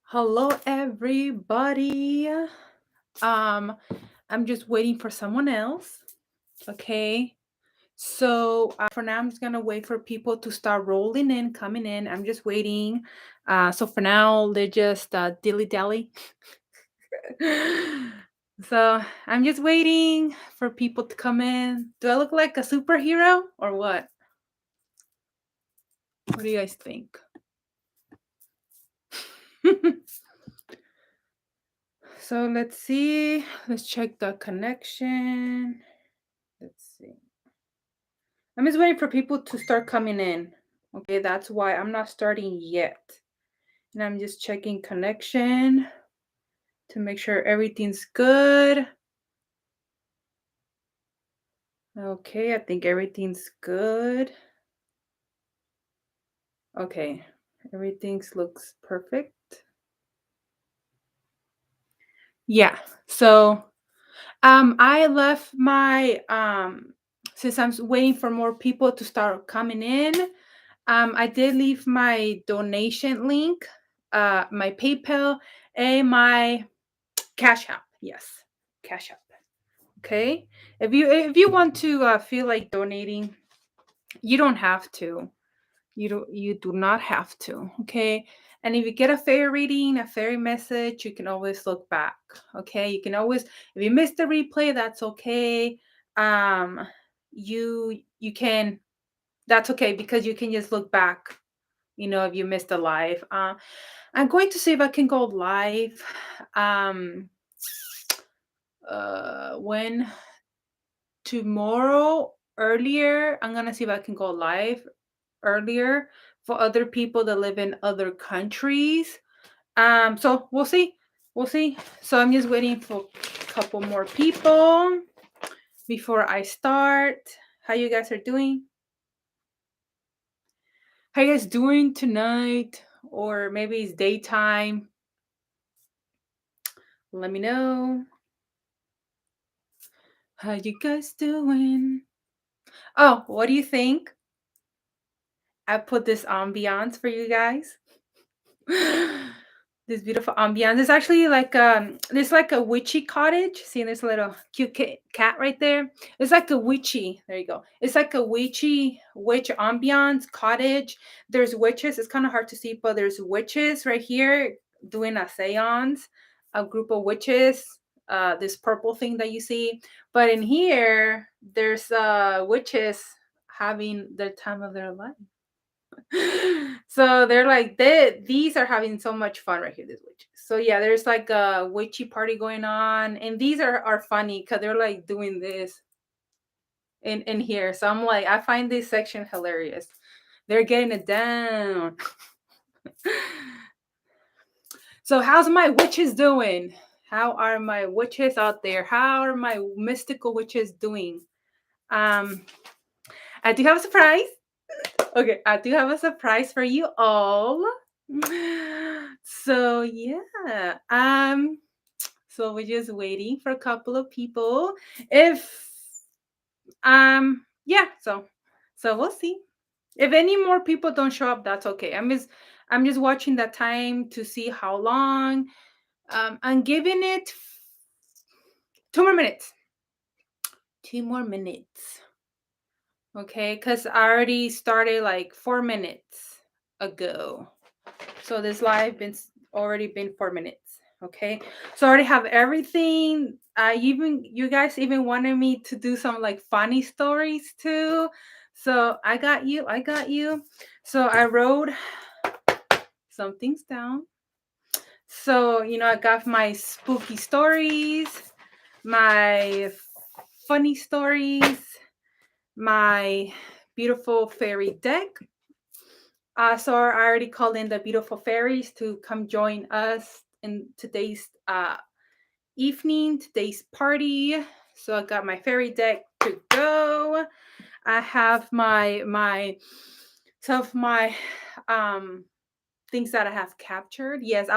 Hello, everybody. Um, I'm just waiting for someone else. Okay. So for now, I'm just gonna wait for people to start rolling in, coming in. I'm just waiting. So for now, they just dilly dally. So I'm just waiting for people to come in. Do I look like a superhero or what? What do you guys think? So let's see. Let's check the connection. Let's see. I'm just waiting for people to start coming in. Okay, that's why I'm not starting yet. And I'm just checking connection to make sure everything's good. Okay, I think everything's good. Okay, everything looks perfect. Yeah, so I left my since I'm waiting for more people to start coming in. I did leave my donation link, my PayPal, and my Cash App. Yes, Cash App. Okay. If you want to feel like donating, you don't have to. You do not have to. Okay. And if you get a fairy reading, a fairy message, you can always look back. Okay. You can always, if you missed the replay, that's okay. Um, you can, that's okay because you can just look back. If you missed a live. I'm going to see if I can go live. Um, when tomorrow earlier, I'm gonna see if I can go live earlier for other people that live in other countries. So we'll see. We'll see. So I'm just waiting for a couple more people before I start. How you guys are doing? How you guys doing tonight? Or maybe it's daytime. Let me know. How you guys doing? Oh, what do you think? I put this ambiance for you guys. This beautiful ambiance. It's actually like there's like a witchy cottage. See, there's a little cute cat right there. It's like a witchy. There you go. It's like a witchy witch ambiance cottage. There's witches. It's kind of hard to see, but there's witches right here doing a séance. A group of witches. This purple thing that you see. But in here, there's witches having the time of their life. So they're like these are having so much fun right here, these witches. So yeah, there's like a witchy party going on, and these are funny because they're like doing this in here. So I'm like, I find this section hilarious. They're getting it down. So how's my witches doing? How are my witches out there? How are my mystical witches doing? um I do have a surprise. Okay, I do have a surprise for you all. So yeah. So we're just waiting for a couple of people. If yeah, so we'll see. If any more people don't show up, that's okay. I'm just watching the time to see how long. I'm giving it 2 more minutes. 2 more minutes. Okay, because I already started like 4 minutes ago. So this live been already been 4 minutes. Okay, so I already have everything. Even you guys even wanted me to do some like funny stories too. So I got you. I got you. So I wrote some things down. So I got my spooky stories, my funny stories, my beautiful fairy deck. So I already called in the beautiful fairies to come join us in today's evening, today's party. So I got my fairy deck to go. I have my some of my things that I have captured. Yes, I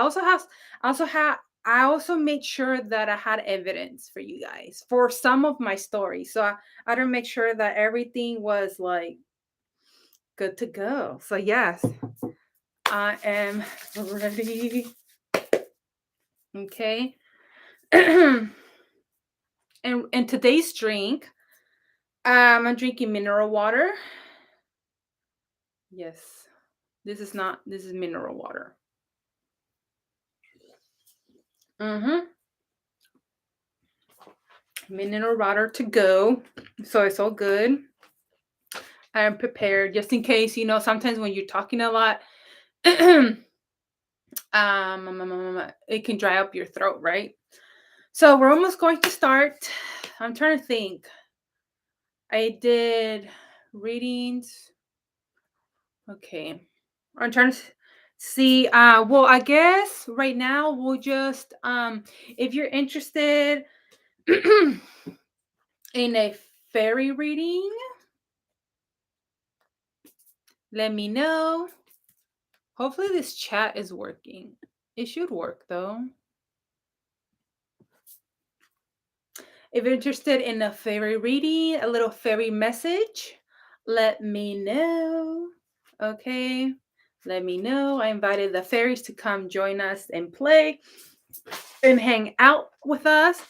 also made sure that I had evidence for you guys for some of my stories. So I don't make sure that everything was like good to go. So yes, I am ready. Okay. and today's drink, I'm drinking mineral water. Yes. This is mineral water. Mm-hmm. Mineral water to go. So it's all good. I'm prepared just in case, sometimes when you're talking a lot, it can dry up your throat, right? So we're almost going to start. I'm trying to think. I did readings. Okay. I'm trying to see. Well, I guess right now we'll just if you're interested in a fairy reading, let me know. Hopefully this chat is working. It should work though. If you're interested in a fairy reading, a little fairy message, let me know. Okay. Let me know. I invited the fairies to come join us and play and hang out with us.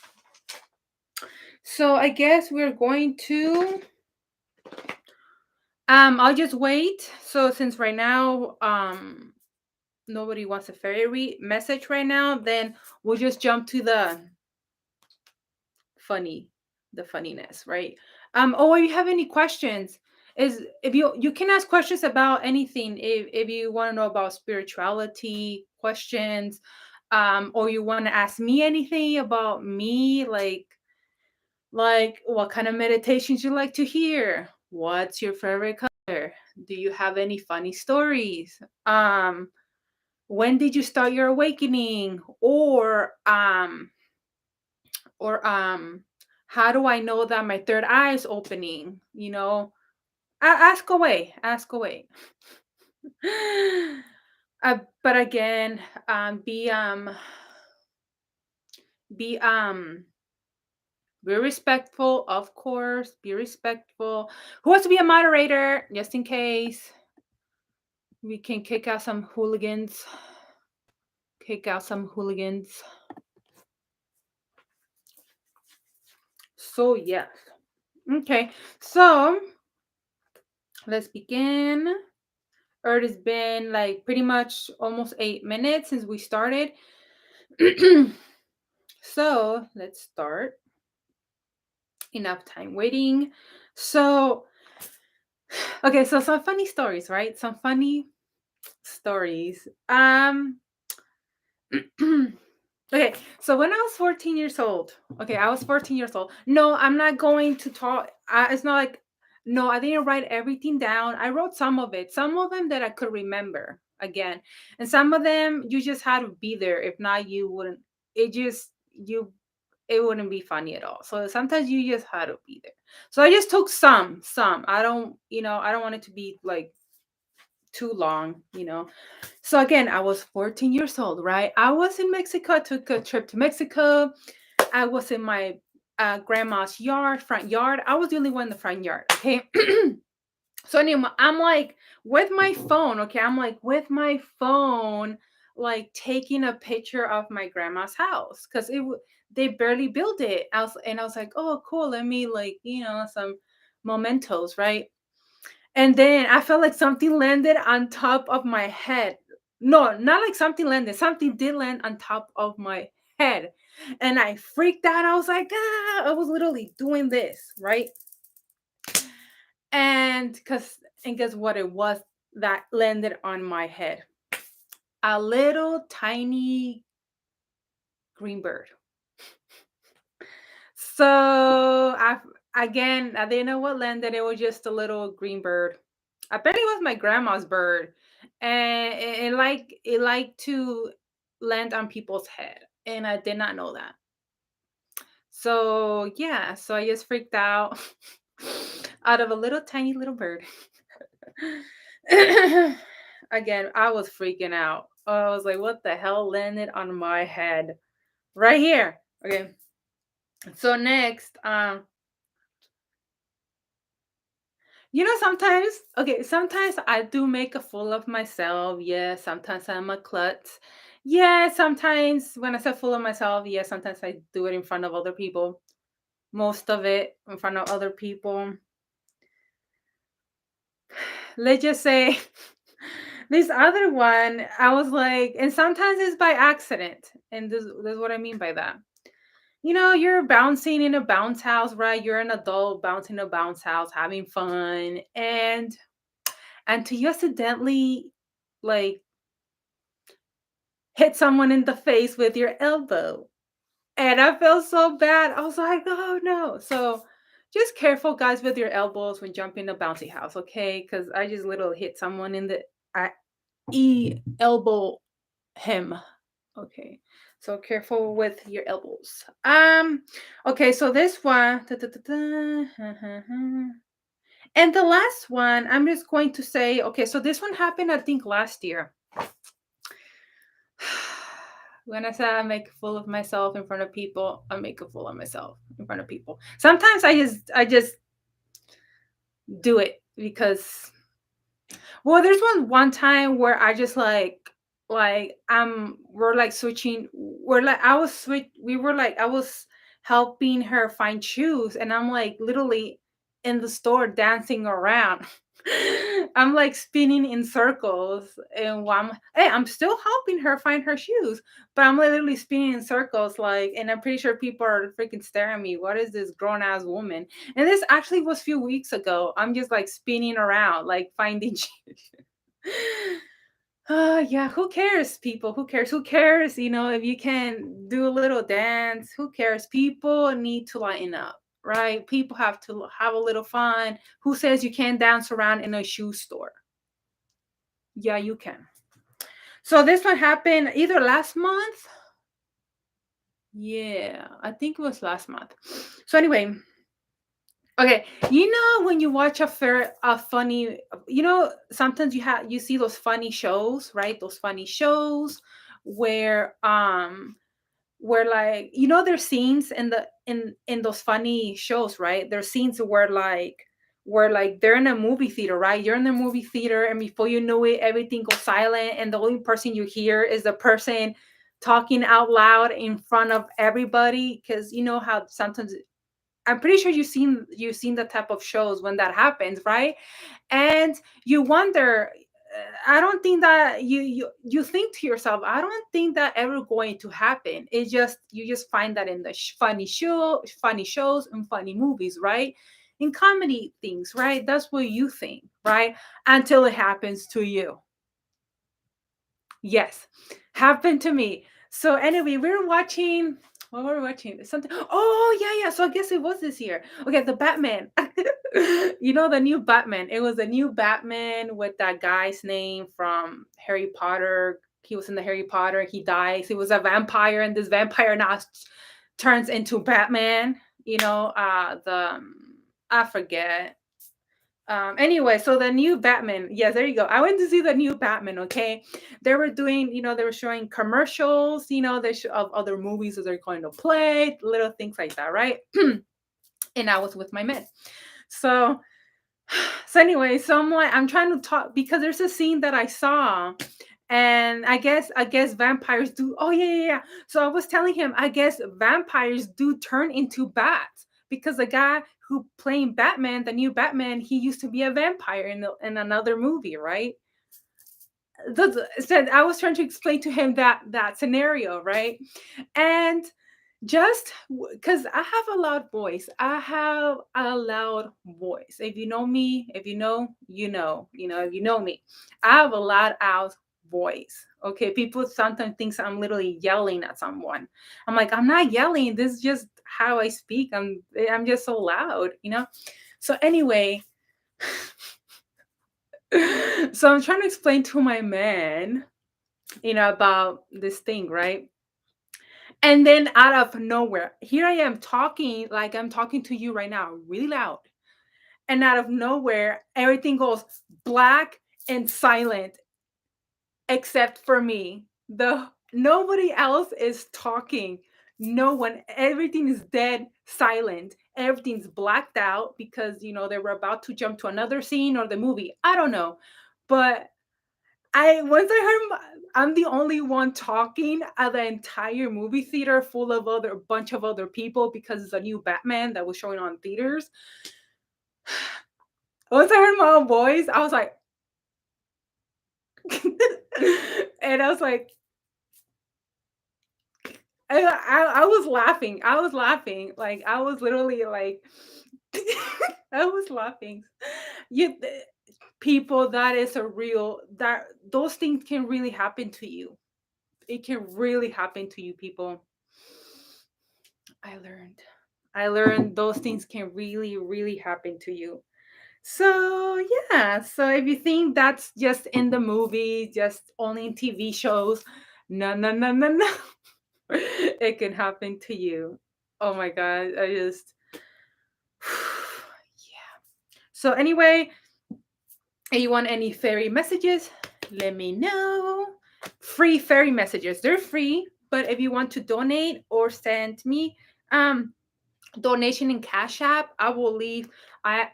So I guess we're going to I'll just wait. So since right now nobody wants a fairy message right now, then we'll just jump to funny the funniness, right? Oh, if you have any questions, is if you can ask questions about anything, if you want to know about spirituality questions, or you want to ask me anything about me, like what kind of meditations you like to hear, what's your favorite color, do you have any funny stories, when did you start your awakening, or how do I know that my third eye is opening, ask away, ask away. But again, be be respectful, of course, be respectful. Who wants to be a moderator just in case we can kick out some hooligans. So yes. Okay, so let's begin. It has been like pretty much almost 8 minutes since we started. So let's start. Enough time waiting. So, okay, so some funny stories, right? Some funny stories. Okay, so when I was 14 years old, okay, I was 14 years old. No, I'm not going to talk. It's not like, no, I didn't write everything down. I wrote some of it, some of them that I could remember again. And some of them you just had to be there. If not, you wouldn't, it wouldn't be funny at all. So sometimes you just had to be there. So I just took some. I don't want it to be like too long. So again, I was 14 years old, right? I was in Mexico. I took a trip to Mexico. I was in my grandma's front yard. I was the only one in the front yard. Okay. So anyway, I'm like with my phone. Okay, I'm like with my phone, like taking a picture of my grandma's house because they barely built it. I was like, oh, cool. Let me like some mementos, right? And then I felt like something landed on top of my head. No, not like something landed. Something did land on top of my head. And I freaked out. I was like, ah, I was literally doing this, right? And guess what it was that landed on my head? A little tiny green bird. So I didn't know what landed. It was just a little green bird. I bet it was my grandma's bird, and it liked to land on people's head, and I did not know that. So yeah, so I just freaked out out of a little tiny little bird. Again, I was freaking out. I was like, "What the hell landed on my head right here?" Okay. So next, sometimes I do make a fool of myself. Yeah, sometimes I'm a klutz. Yeah, sometimes when I say full of myself, yeah, sometimes I do it in front of other people. Most of it in front of other people. Let's just say this other one, I was like, and sometimes it's by accident. And this is what I mean by that. You know, you're bouncing in a bounce house, right? You're an adult bouncing in a bounce house, having fun, and to you accidentally like hit someone in the face with your elbow. And I felt so bad. I was like, oh no. So just careful, guys, with your elbows when jumping a bouncy house, okay? Because I just little hit someone in the I elbow him. Okay. So careful with your elbows. Okay, so this one. And the last one, I'm just going to say, okay, so this one happened, I think, last year. When I say I make a fool of myself in front of people, I make a fool of myself in front of people. Sometimes I just do it because well, there's one time where I just like we're like switching we're like I was switch we were like I was helping her find shoes and I'm like literally in the store dancing around. I'm like spinning in circles and hey, I'm still helping her find her shoes, but I'm literally spinning in circles like and I'm pretty sure people are freaking staring at me. What is this grown ass woman? And this actually was a few weeks ago. I'm just like spinning around, like finding. Yeah, who cares, people? Who cares? Who cares? You know, if you can do a little dance, who cares? People need to lighten up, right? People have to have a little fun. Who says you can't dance around in a shoe store? Yeah, you can. So this one happened either last month. Yeah, I think it was last month. So anyway, okay, you know when you watch a funny, you know sometimes you see those funny shows, right? Those funny shows where like you know there's scenes in those funny shows, right? There's scenes where like they're in a movie theater, right? You're in the movie theater and before you know it, everything goes silent and the only person you hear is the person talking out loud in front of everybody because you know how sometimes I'm pretty sure you've seen the type of shows when that happens, right? And you wonder, I don't think that you think to yourself, I don't think that ever going to happen. It's just you just find that in the funny shows and funny movies, right? In comedy things, right? That's what you think, right? Until it happens to you. Yes, happened to me. So anyway, we were watching. What were we watching? Something. Oh yeah, yeah. So I guess it was this year. Okay, the Batman. You know the new Batman. It was a new Batman with that guy's name from Harry Potter. He was in the Harry Potter. He dies. He was a vampire, and this vampire now turns into Batman. You know, I forget. Anyway, so the new Batman, yes, there you go. I went to see the new Batman. Okay, they were doing, they were showing commercials, of other movies that they're going to play, little things like that, right? And I was with my men. So, so anyway, so I'm trying to talk because there's a scene that I saw, and I guess vampires do. Oh yeah, yeah, yeah. So I was telling him, I guess vampires do turn into bats because the guy who playing Batman, the new Batman, he used to be a vampire in another movie, right? Said I was trying to explain to him that scenario, right? And just because I have a loud voice. I have a loud voice. If you know me, if you know, if you know me, I have a loud out voice. Okay. People sometimes think I'm literally yelling at someone. I'm like, I'm not yelling. This is just how I speak. I'm just so loud. So anyway, so I'm trying to explain to my man, about this thing, right? And then out of nowhere, here I am talking like I'm talking to you right now, really loud. And out of nowhere, everything goes black and silent except for me. The Nobody else is talking. No one, everything is dead silent. Everything's blacked out because they were about to jump to another scene or the movie. I don't know. But I once I heard I'm the only one talking at the entire movie theater full of other bunch of other people because it's a new Batman that was showing on theaters. Once I heard my own voice, I was like, and I was like, I was laughing. I was laughing. Like I was literally like, I was laughing. You people, that is a real that those things can really happen to you. It can really happen to you, people. I learned. I learned those things can really, really happen to you. So yeah, so if you think that's just in the movie, just only in TV shows, no, no, no, no, no. It can happen to you. Oh my god, I just yeah. So anyway, if you want any fairy messages, let me know. Free fairy messages. They're free, but if you want to donate or send me um donation in Cash App, I will leave. I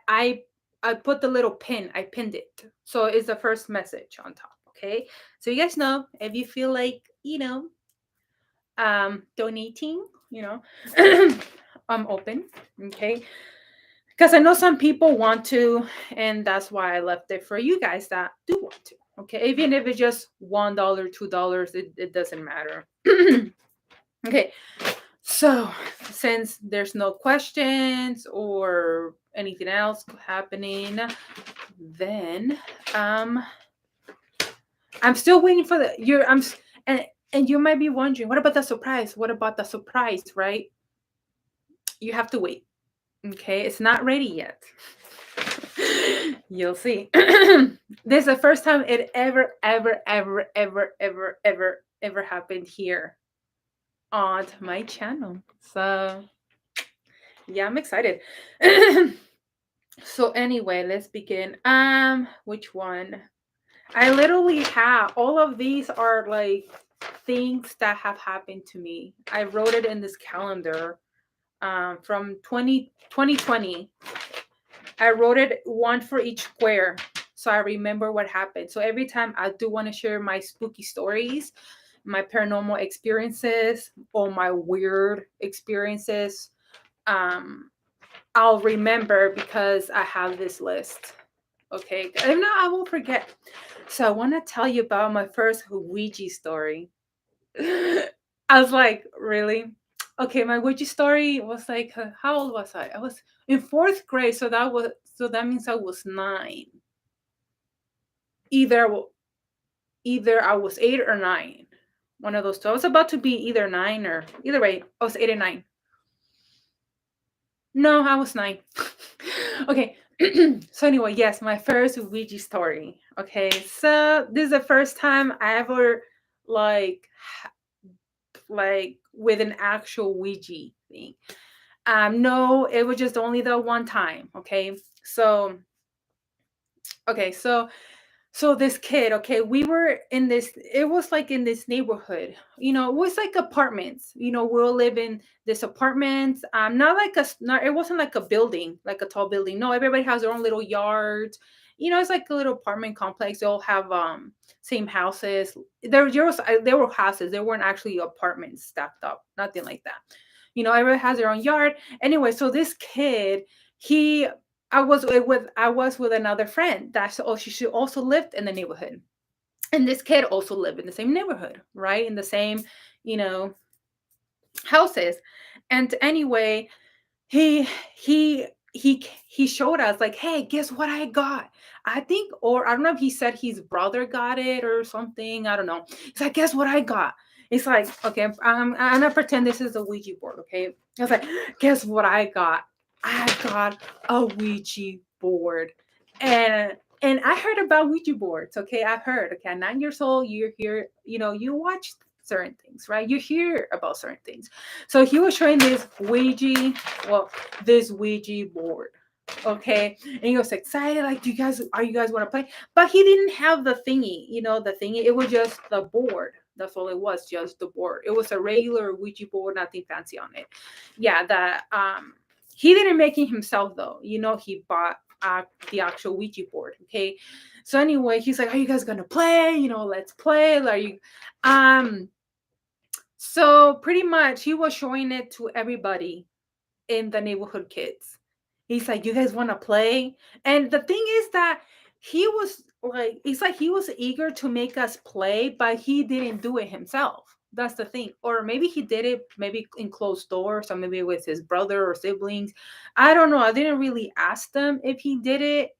put the little pin. I pinned it. So it's the first message on top. Okay. So you guys know if you feel like, donating, I'm open. Okay. Because I know some people want to, and that's why I left it for you guys that do want to. Okay. Even if it's just $1, $2, it doesn't matter. Okay. So, since there's no questions or anything else happening, then I'm still waiting for the you're I'm s- and you might be wondering, what about the surprise? What about the surprise, right? You have to wait. Okay, it's not ready yet. You'll see. This is the first time it ever happened here on my channel. So yeah, I'm excited. So anyway, let's begin. Which one? I literally have all of these are like things that have happened to me. I wrote it in this calendar from 2020. I wrote it one for each square so I remember what happened. So every time I do want to share my spooky stories, my paranormal experiences, or my weird experiences, um, I'll remember because I have this list. Okay, if not, I won't forget. So I want to tell you about my first Ouija story. I was like, really? Okay, my Ouija story was like, how old was I? I was in fourth grade, so that means I was 9. Either either I was 8 or 9, one of those two. I was about to be either 9 or either way. I was 8 or 9. No, I was 9. Okay. So anyway, yes, my first Ouija story. Okay, so this is the first time I ever like with an actual Ouija thing. No, it was just only the one time. Okay, so okay, so this kid, okay, we were in this, it was like in this neighborhood, it was like apartments, we'll live in this apartments, not like not, it wasn't like a building, like a tall building. No, everybody has their own little yards. It's like a little apartment complex. They all have same houses. There were houses, there weren't actually apartments stacked up, nothing like that. Everybody has their own yard. Anyway, so this kid, he I was with another friend that's she also lived in the neighborhood, and this kid also lived in the same neighborhood, right, in the same you know houses. And anyway, he he showed us like, hey, guess what I got. I think, or I don't know if he said his brother got it or something, I don't know. He's like, guess what I got. It's like, okay, I'm gonna pretend this is a Ouija board. Okay, I was like, guess what I got. I got a Ouija board. And I heard about Ouija boards. Okay, I've heard. Okay, at 9 years old, you hear, you watch certain things, right? You hear about certain things. So he was showing this Ouija board. Okay. And he was excited, like, are you guys want to play? But he didn't have the thingy, the thingy. It was just the board. That's all it was, just the board. It was a regular Ouija board, nothing fancy on it. Yeah, that he didn't make it himself though. He bought the actual Ouija board. Okay, so anyway, he's like, "Are you guys gonna play? Let's play." Are you? Um. So pretty much, he was showing it to everybody in the neighborhood kids. He's like, "You guys want to play?" And the thing is that he was like, it's like he was eager to make us play, but he didn't do it himself. That's the thing. Or maybe he did it maybe in closed doors, or maybe with his brother or siblings. I don't know. I didn't really ask them if he did it.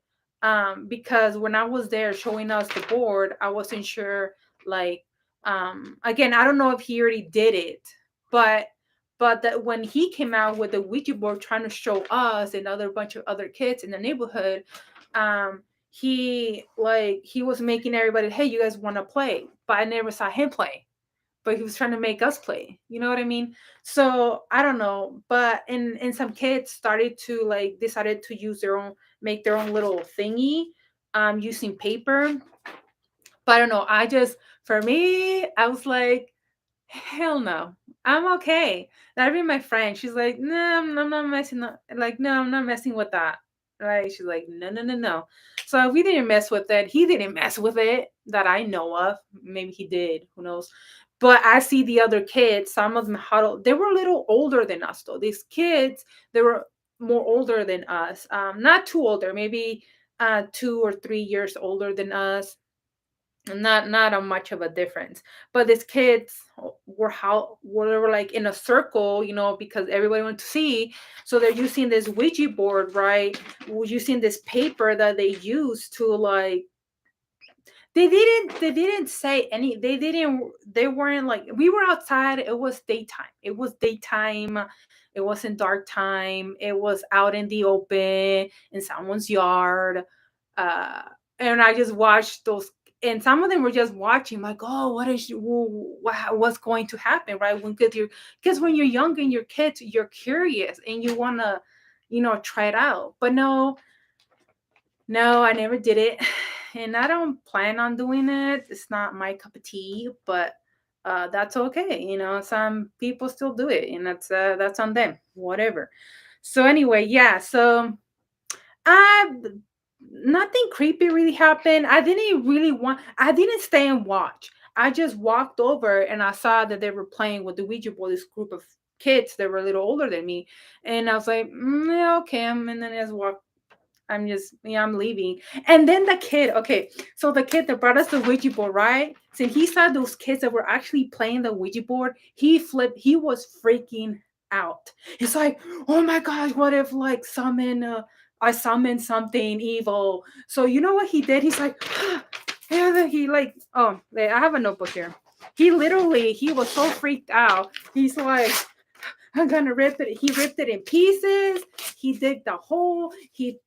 Because when I was there showing us the board, I wasn't sure, like, again, I don't know if he already did it, but that when he came out with the Ouija board trying to show us and other bunch of other kids in the neighborhood, he was making everybody, "Hey, you guys want to play?" But I never saw him play. But he was trying to make us play. You know what I mean? So I don't know. But and some kids started to, like, decided to make their own little thingy, using paper. But I don't know. For me, I was like, hell no. I'm okay. That'd be my friend. She's like, no, I'm not messing up. Like, no, I'm not messing with that. Right? She's like, no, no, no, no. So we didn't mess with it. He didn't mess with it that I know of. Maybe he did. Who knows? But I see the other kids, some of them huddled. They were a little older than us, though. These kids, they were more older than us. Not too older, maybe 2 or 3 years older than us, not a much of a difference. But these kids were like in a circle, because everybody wanted to see. So they're using this Ouija board, right? Using this paper that they use to, like, they didn't say any, they weren't like, we were outside, it was daytime, it wasn't dark time, it was out in the open in someone's yard. uh and I just watched those, and some of them were just watching, like, oh, what's going to happen, right? Because when you're young and you're kids, you're curious and you want to, try it out. But no, no, I never did it, and I don't plan on doing it. It's not my cup of tea, but that's okay. Some people still do it, and that's on them. Whatever. So anyway, yeah. So I nothing creepy really happened. I didn't stay and watch. I just walked over and I saw that they were playing with the Ouija board. This group of kids that were a little older than me, and I was like, yeah, okay. And then I just walked. Yeah, I'm leaving. And then the kid, okay, so the kid that brought us the Ouija board, right? Since he saw those kids that were actually playing the Ouija board, he was freaking out. He's like, oh my gosh, what if, like, I summon something evil? So you know what he did? He's like, yeah, he like, oh, I have a notebook here. He was so freaked out. He's like, I'm gonna rip it. He ripped it in pieces. He digged a hole. He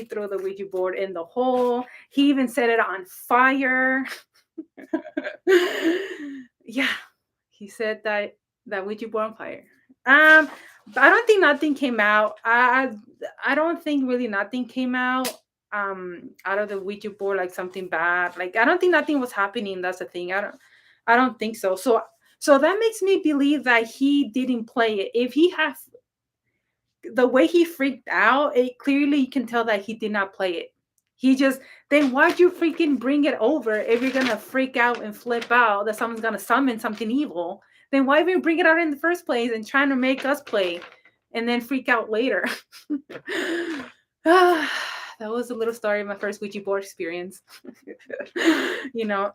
threw the Ouija board in the hole. He even set it on fire. Yeah, he set that Ouija board on fire. But I don't think nothing came out. I don't think really nothing came out of the Ouija board, like something bad. Like, I don't think nothing was happening. That's the thing. I don't think so. So that makes me believe that he didn't play it. If he has, the way he freaked out, it clearly you can tell that he did not play it. He just, then why'd you freaking bring it over if you're gonna freak out and flip out that someone's gonna summon something evil? Then why even bring it out in the first place and trying to make us play and then freak out later? That was a little story of my first Ouija board experience. you know.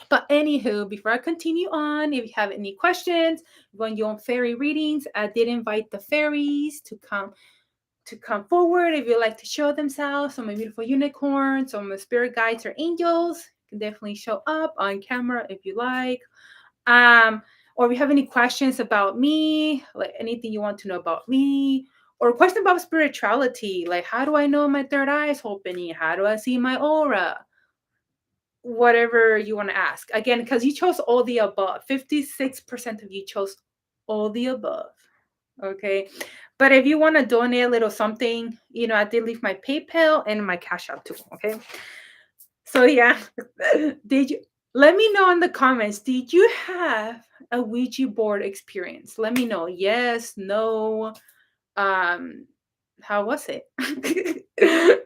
But anywho, before I continue on, if you have any questions, when you want fairy readings, I did invite the fairies to come forward if you like to show themselves. So my beautiful unicorns, or my spirit guides or angels can definitely show up on camera if you like. Or if you have any questions about me, like anything you want to know about me, or a question about spirituality, like how do I know my third eye is opening? How do I see my aura? Whatever you want to ask. Again, because you chose all the above. 56% of you chose all the above. Okay. But if you want to donate a little something, I did leave my PayPal and my Cash App too. Okay. So yeah. Did you let me know in the comments? Did you have a Ouija board experience? Let me know. Yes, no, um, How was it?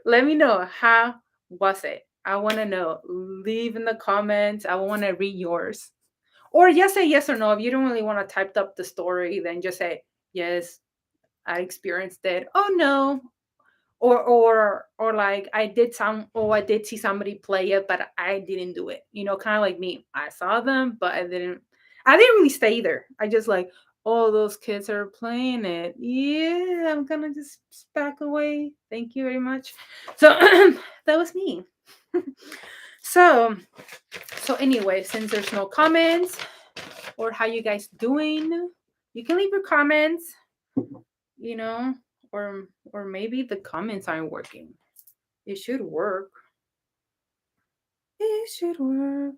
Let me know, how was it? I want to know. Leave in the comments. I want to read yours. Or just say yes or no. If you don't really want to type up the story, then just say yes, I experienced it. Oh no. Or like I did see somebody play it, but I didn't do it. Kind of like me. I saw them, but I didn't really stay there. I just like, oh, those kids are playing it. Yeah, I'm gonna just back away. Thank you very much. So that was me. so so anyway, since there's no comments or how you guys doing, you can leave your comments, you know, or maybe the comments aren't working. It should work. It should work.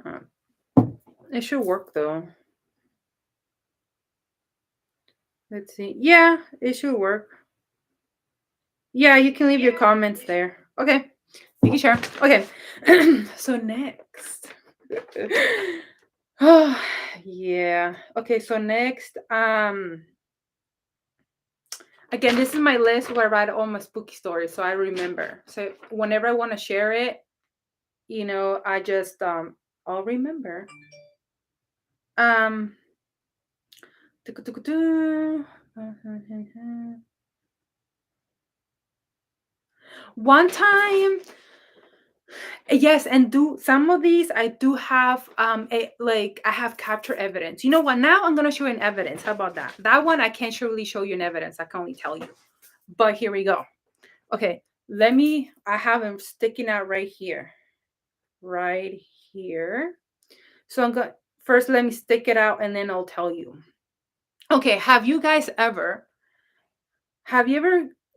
Uh, it should work though. Let's see. Yeah, it should work. Yeah, you can leave your comments there. Okay. You can share. Okay. So next. Oh, yeah. Okay, so next, again, this is my list where I write all my spooky stories so I remember. So whenever I want to share it, I just I'll remember. Um One time, yes, and do some of these I do have I have capture evidence. You know what? Now I'm gonna show you an evidence. How about that? That one I can't really show you an evidence. I can only tell you. But here we go. Okay, I have them sticking out right here. Right here. So I'm going first let me stick it out and then I'll tell you. Okay, have you ever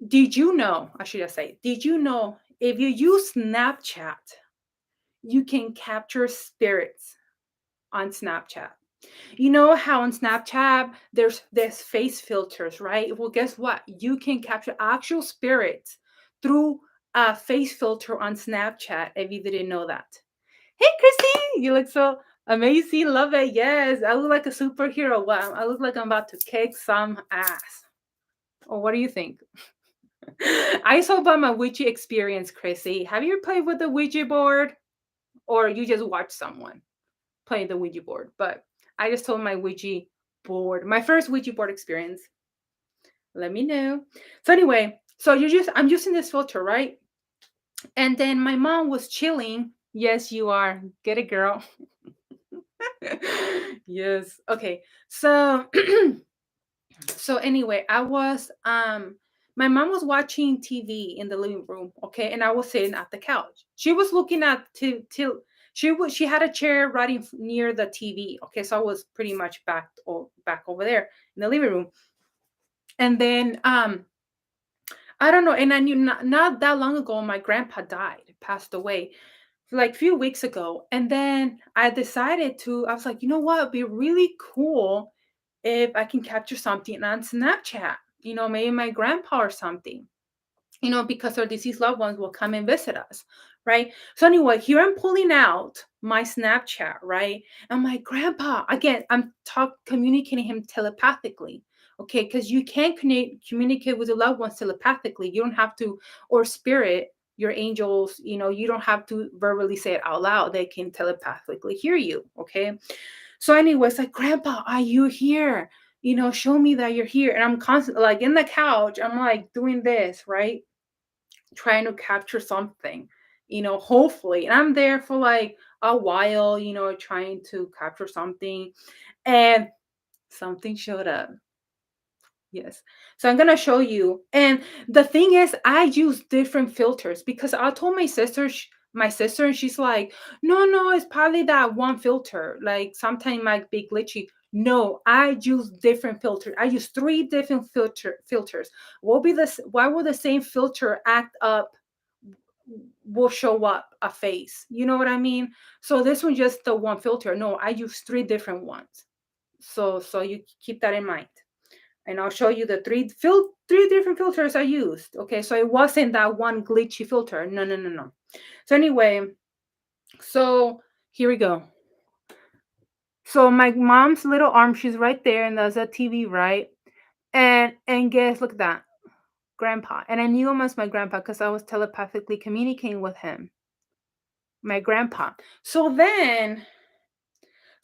did you know, I should just say, did you know if you use Snapchat, you can capture spirits on Snapchat? You know how on Snapchat there's face filters, right? Well, guess what? You can capture actual spirits through a face filter on Snapchat if you didn't know that. Hey, Christine, you look so amazing. Love it. Yes, I look like a superhero. Wow, I look like I'm about to kick some ass. Or what do you think? I saw about my Ouija experience, Chrissy. Have you played with the Ouija board? Or you just watch someone play the Ouija board? But I just told my Ouija board, my first Ouija board experience. Let me know. So anyway, I'm using this filter, right? And then my mom was chilling. Yes, you are. Get it, girl. Yes. Okay. So so anyway, my mom was watching TV in the living room, okay, and I was sitting at the couch. She was looking at till she had a chair right near the TV, okay, so I was pretty much back over there in the living room. And then I don't know, and I knew not that long ago my grandpa died, passed away like a few weeks ago. And then I was like, you know what, it'd be really cool if I can capture something on Snapchat, maybe my grandpa or something, because our deceased loved ones will come and visit us, right? So anyway, here I'm pulling out my Snapchat, right? And my grandpa, again, I'm communicating him telepathically, okay? Because you can communicate with your loved ones telepathically. You don't have to, or spirit, your angels, you don't have to verbally say it out loud. They can telepathically hear you, okay? So anyway, it's like, Grandpa, are you here? Show me that you're here. And I'm constantly like in the couch, I'm like doing this, right? Trying to capture something, hopefully. And I'm there for like a while, trying to capture something. And something showed up. Yes. So I'm gonna show you. And the thing is, I use different filters because I told my sister, and she's like, no, no, it's probably that one filter. Like sometimes it might be glitchy. No, I use different filters. I use three different filters. Why will the same filter act up will show up a face? You know what I mean? So this one just the one filter. No, I use three different ones. So you keep that in mind, and I'll show you the three different filters I used. Okay, so it wasn't that one glitchy filter. No, no, no, no. So anyway, so here we go. So my mom's little arm, she's right there, and there's a TV, right? And guess, look at that, grandpa. And I knew him as my grandpa because I was telepathically communicating with him, my grandpa. So then,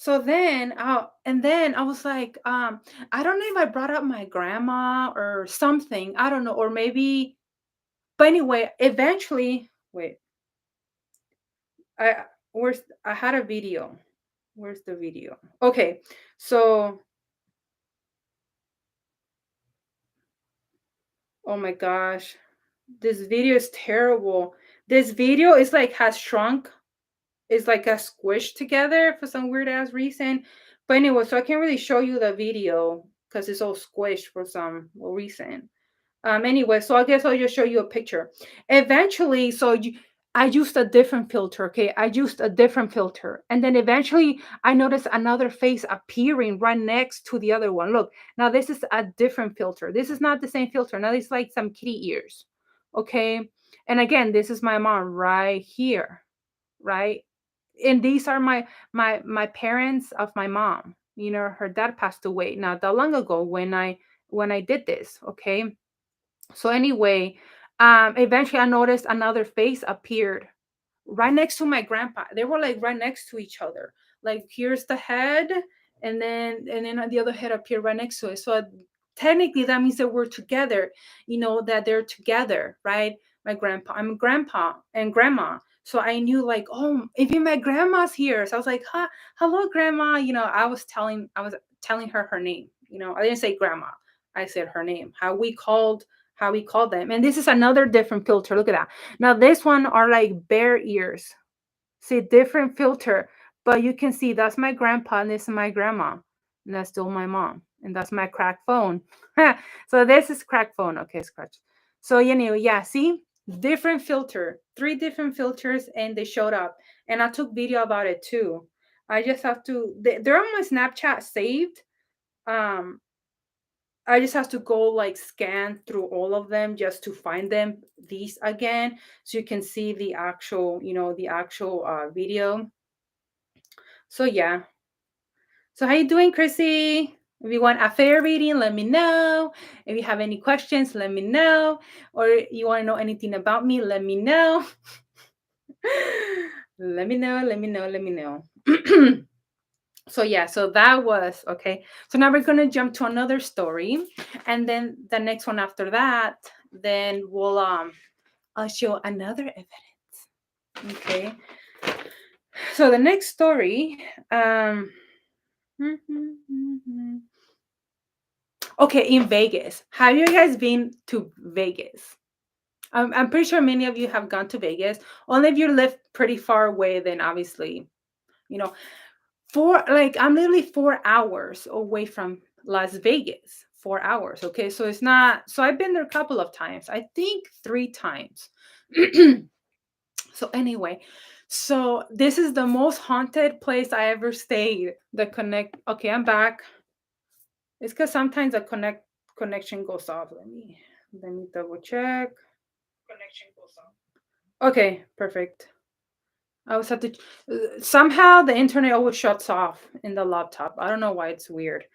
and then I was like, I don't know if I brought up my grandma or something. I don't know, or maybe. But anyway, eventually, wait, I I had a video. Where's the video? Okay, so oh my gosh, this video is terrible. This video is like has shrunk. It's like a squished together for some weird ass reason. But anyway, so I can't really show you the video because it's all squished for some reason. Anyway, so I guess I'll just show you a picture. Eventually, I used a different filter, okay? I used a different filter. And then eventually I noticed another face appearing right next to the other one. Look, now this is a different filter. This is not the same filter. Now it's like some kitty ears. Okay. And again, this is my mom right here, right? And these are my parents of my mom. You know, her dad passed away not that long ago when I did this, okay? So anyway, eventually I noticed another face appeared right next to my grandpa. They were like right next to each other. Like here's the head, and then the other head appeared right next to it. So technically that means that we're together. You know that they're together, right? My grandpa, I'm grandpa and grandma. So I knew like, oh, even my grandma's here. So I was like, hello, grandma. You know, I was telling her her name. You know, I didn't say grandma. I said her name. How we called them. And this is another different filter. Look at that. Now this one are like bear ears. See, different filter, but you can see that's my grandpa and this is my grandma. And that's still my mom. And that's my crack phone. So this is crack phone. Okay, scratch. So you know, yeah, see? Different filter. Three different filters and they showed up. And I took video about it too. I just have to they're on my Snapchat saved. Um I just have to go like scan through all of them just to find them these again so you can see the actual, you know, the actual video. So yeah. So how you doing, Chrissy? If you want a fair reading, let me know. If you have any questions, let me know. Or you want to know anything about me, let me know. Let me know, let me know, let me know. So yeah, so that was okay. So now we're gonna jump to another story, and then the next one after that, then we'll I'll show another evidence. Okay. So the next story, okay, in Vegas. Have you guys been to Vegas? I'm pretty sure many of you have gone to Vegas. Only if you live pretty far away, then obviously, you know, I'm literally 4 hours away from Las Vegas. 4 hours. Okay. So it's not, so I've been there a couple of times. I think three times. So anyway, so this is the most haunted place I ever stayed. The connect. Okay, I'm back. It's because sometimes the connection goes off. Let me double check. Connection goes off. Okay, perfect. I always have to. Somehow the internet always shuts off in the laptop. I don't know why it's weird.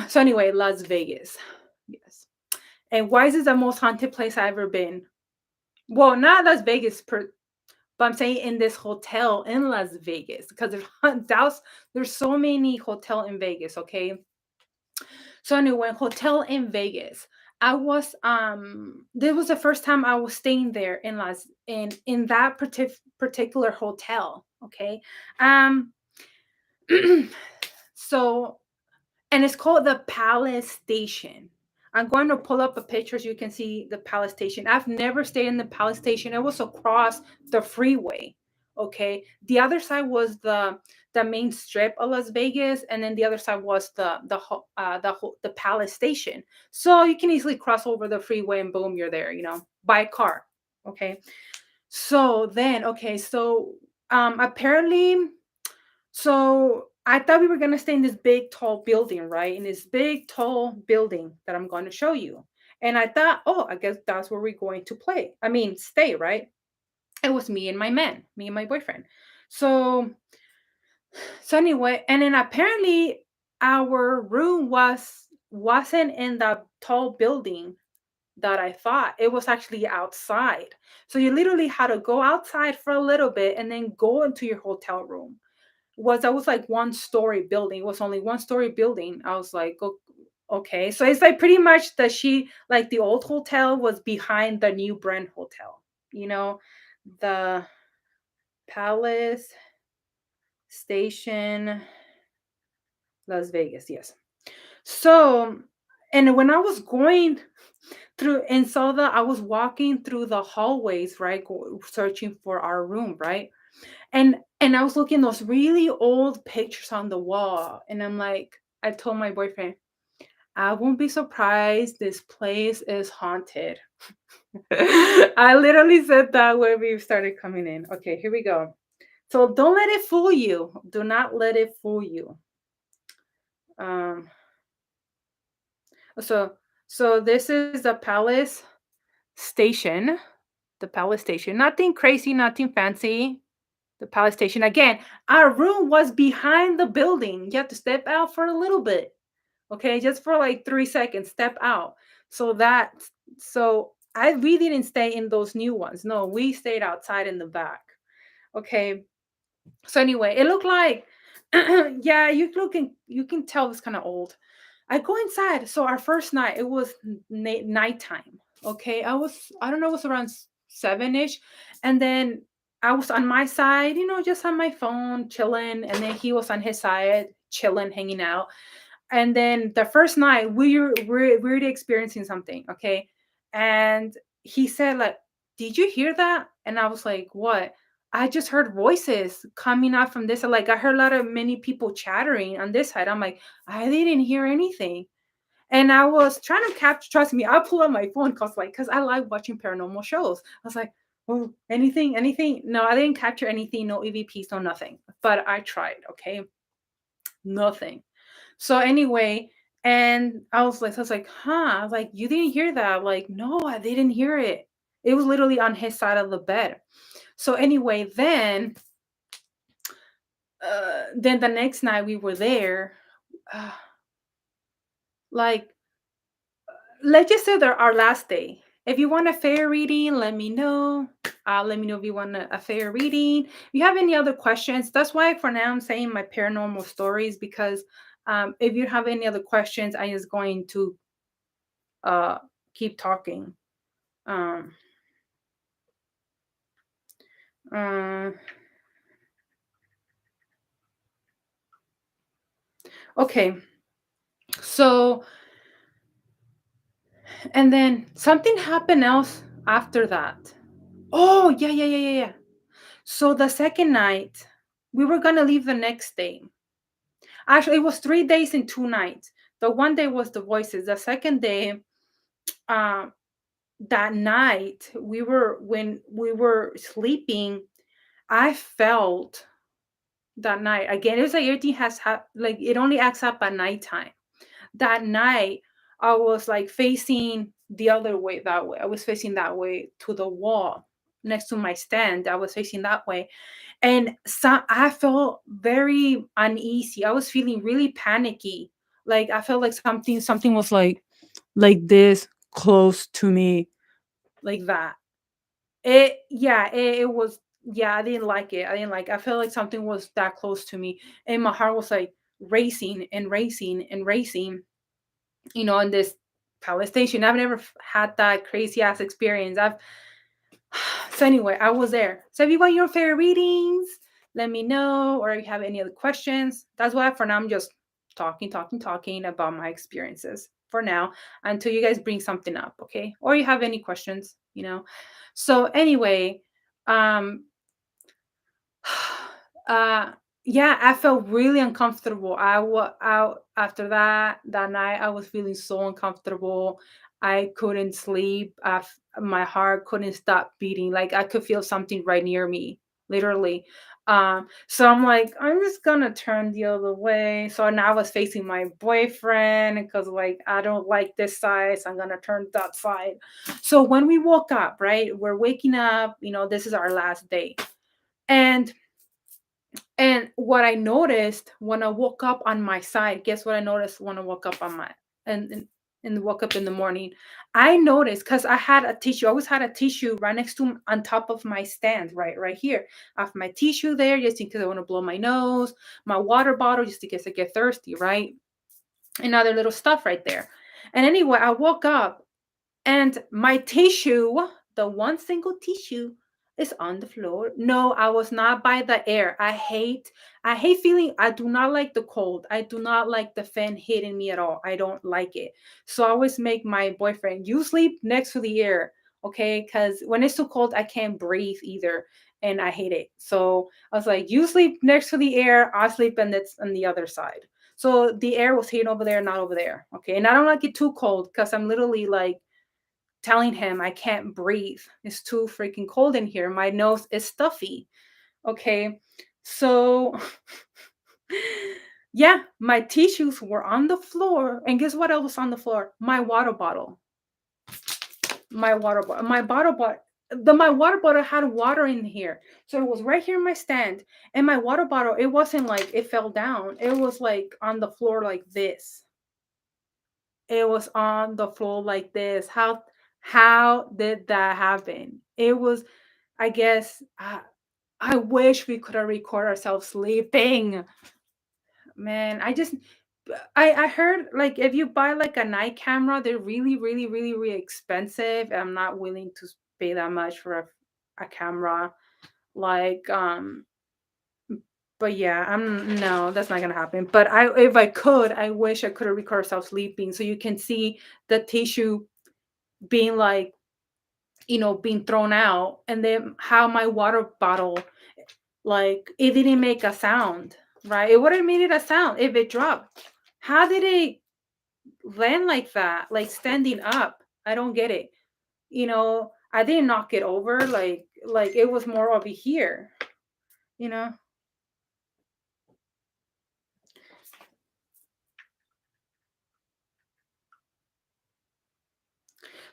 So anyway, Las Vegas. Yes. And why is this the most haunted place I've ever been? Well, not Las Vegas but I'm saying in this hotel in Las Vegas because there's so many hotel in Vegas, okay? So anyway, hotel in Vegas. I was this was the first time I was staying there in that particular hotel, okay? Um so and it's called the Palace Station. I'm going to pull up a picture so you can see the Palace Station. I've never stayed in the Palace Station. It was across the freeway. Okay, the other side was the main strip of Las Vegas, and then the other side was the Palace Station. So you can easily cross over the freeway and boom, you're there. You know, by car. Okay, so then apparently so I thought we were gonna stay in this big tall building, right? In this big tall building that I'm going to show you. And I thought, oh, I guess that's where we're going to stay, right? It was me and my boyfriend. So So anyway, and then apparently our room wasn't in the tall building that I thought. It was actually outside. So you literally had to go outside for a little bit and then go into your hotel room. That was like one story building. It was only one story building. I was like, okay. So it's like pretty much like the old hotel was behind the new brand hotel, you know, the Palace Station, Las Vegas. Yes. So, and when I was going through and saw that I was walking through the hallways, right, searching for our room, right, and I was looking those really old pictures on the wall, and I'm like, I told my boyfriend, I won't be surprised this place is haunted. I literally said that when we started coming in. Okay, here we go. So don't let it fool you. Do not let it fool you. Um, so this is the Palace Station. The Palace Station. Nothing crazy, nothing fancy. The Palace Station. Again, our room was behind the building. You have to step out for a little bit. Okay, just for like 3 seconds, step out. So that so we didn't stay in those new ones. No, we stayed outside in the back. Okay. So anyway, it looked like yeah, you can tell it's kind of old. I go inside. So our first night, it was nighttime. Okay, I don't know, it was around 7ish, and then I was on my side, just on my phone, chilling, and then he was on his side, chilling, hanging out. And then the first night we're already experiencing something, okay? And he said, like, did you hear that? And I was like, what? I just heard voices coming out from this. Like, I heard a lot of many people chattering on this side. I'm like, I didn't hear anything. And I was trying to capture, trust me, I pull out my phone because I like watching paranormal shows. I was like, oh, anything? No, I didn't capture anything, no EVPs, no nothing. But I tried, okay? Nothing. So anyway, and I was like, huh. I was like, you didn't hear that? Like, no, I didn't hear it. It was literally on his side of the bed. So anyway, then the next night we were there, uh, like, let's just say that our last day. If you want a fair reading, let me know. Let me know if you want a fair reading. If you have any other questions, that's why for now I'm saying my paranormal stories, because if you have any other questions, I is going to uh, keep talking. Um, uh, okay, so and then something happened else after that. Oh yeah. So the second night, we were gonna leave the next day. Actually, it was 3 days and 2 nights. The one day was the voices. The second day, um, that night, when we were sleeping, I felt that night again. It was like everything like it only acts up at nighttime. That night, I was like facing the other way, that way. I was facing that way to the wall next to my stand. I was facing that way, and I felt very uneasy. I was feeling really panicky. Like I felt like something was like this close to me, like that. It was. Yeah, I didn't like it. I felt like something was that close to me, and my heart was like racing and racing and racing. In this Palace Station. I've never had that crazy ass experience. So anyway, I was there. So if you want your favorite readings, let me know, or if you have any other questions. That's why for now I'm just talking about my experiences for now until you guys bring something up, okay? Or you have any questions. So anyway, um uh yeah, I felt really uncomfortable. I was out after that night. I was feeling so uncomfortable. I couldn't sleep. My heart couldn't stop beating. Like I could feel something right near me, literally. So I'm like, I'm just gonna turn the other way. So now I was facing my boyfriend because like I don't like this side, so I'm gonna turn that side. So when we woke up, right, we're waking up. This is our last day, and And what I noticed when I woke up on my side, guess what I noticed when I woke up on my and woke up in the morning? I noticed because I had a tissue, I always had a tissue right next to on top of my stand, right here. I have my tissue there just in case I want to blow my nose, my water bottle just in case I get thirsty, right? And other little stuff right there. And anyway, I woke up and my tissue, the one single tissue, is on the floor. No, I was not by the air. I hate feeling, I do not like the cold. I do not like the fan hitting me at all. I don't like it. So I always make my boyfriend, you sleep next to the air, okay? Because when it's too cold, I can't breathe either. And I hate it. So I was like, you sleep next to the air, I sleep and it's on the other side. So the air was hitting over there, not over there. Okay. And I don't like it too cold because I'm literally like telling him I can't breathe. It's too freaking cold in here. My nose is stuffy. Okay. So, yeah, my tissues were on the floor. And guess what else was on the floor? My water bottle. My water bottle. My water bottle had water in here. So it was right here in my stand. And my water bottle, it wasn't like it fell down. It was like on the floor like this. It was on the floor like this. How did that happen? It was, I guess, I wish we could have recorded ourselves sleeping. Man, I heard like if you buy like a night camera, they're really, really, really, really expensive. I'm not willing to pay that much for a camera. Like, but yeah, I'm no, that's not gonna happen. But if I could, I wish I could have recorded ourselves sleeping so you can see the tissue being like, being thrown out, and then how my water bottle, like, it didn't make a sound, right? It would have made it a sound if it dropped. How did it land like that, like standing up? I don't get it. I didn't knock it over, like it was more over here, you know.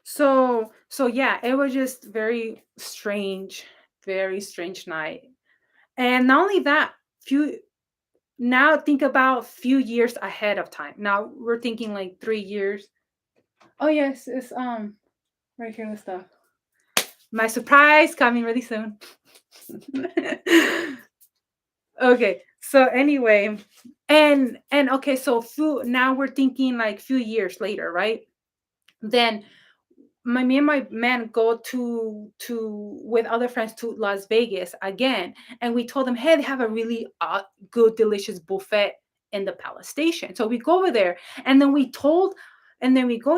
So yeah, it was just very strange night. And not only that, few now think about few years ahead of time. Now we're thinking like 3 years. Oh yes, it's right here with stuff. My surprise coming really soon. Okay, so anyway, and okay, so now we're thinking like few years later, right? Then me and my man go to with other friends to Las Vegas again, and we told them, hey, they have a really good, delicious buffet in the Palace Station. So we go over there, and then we go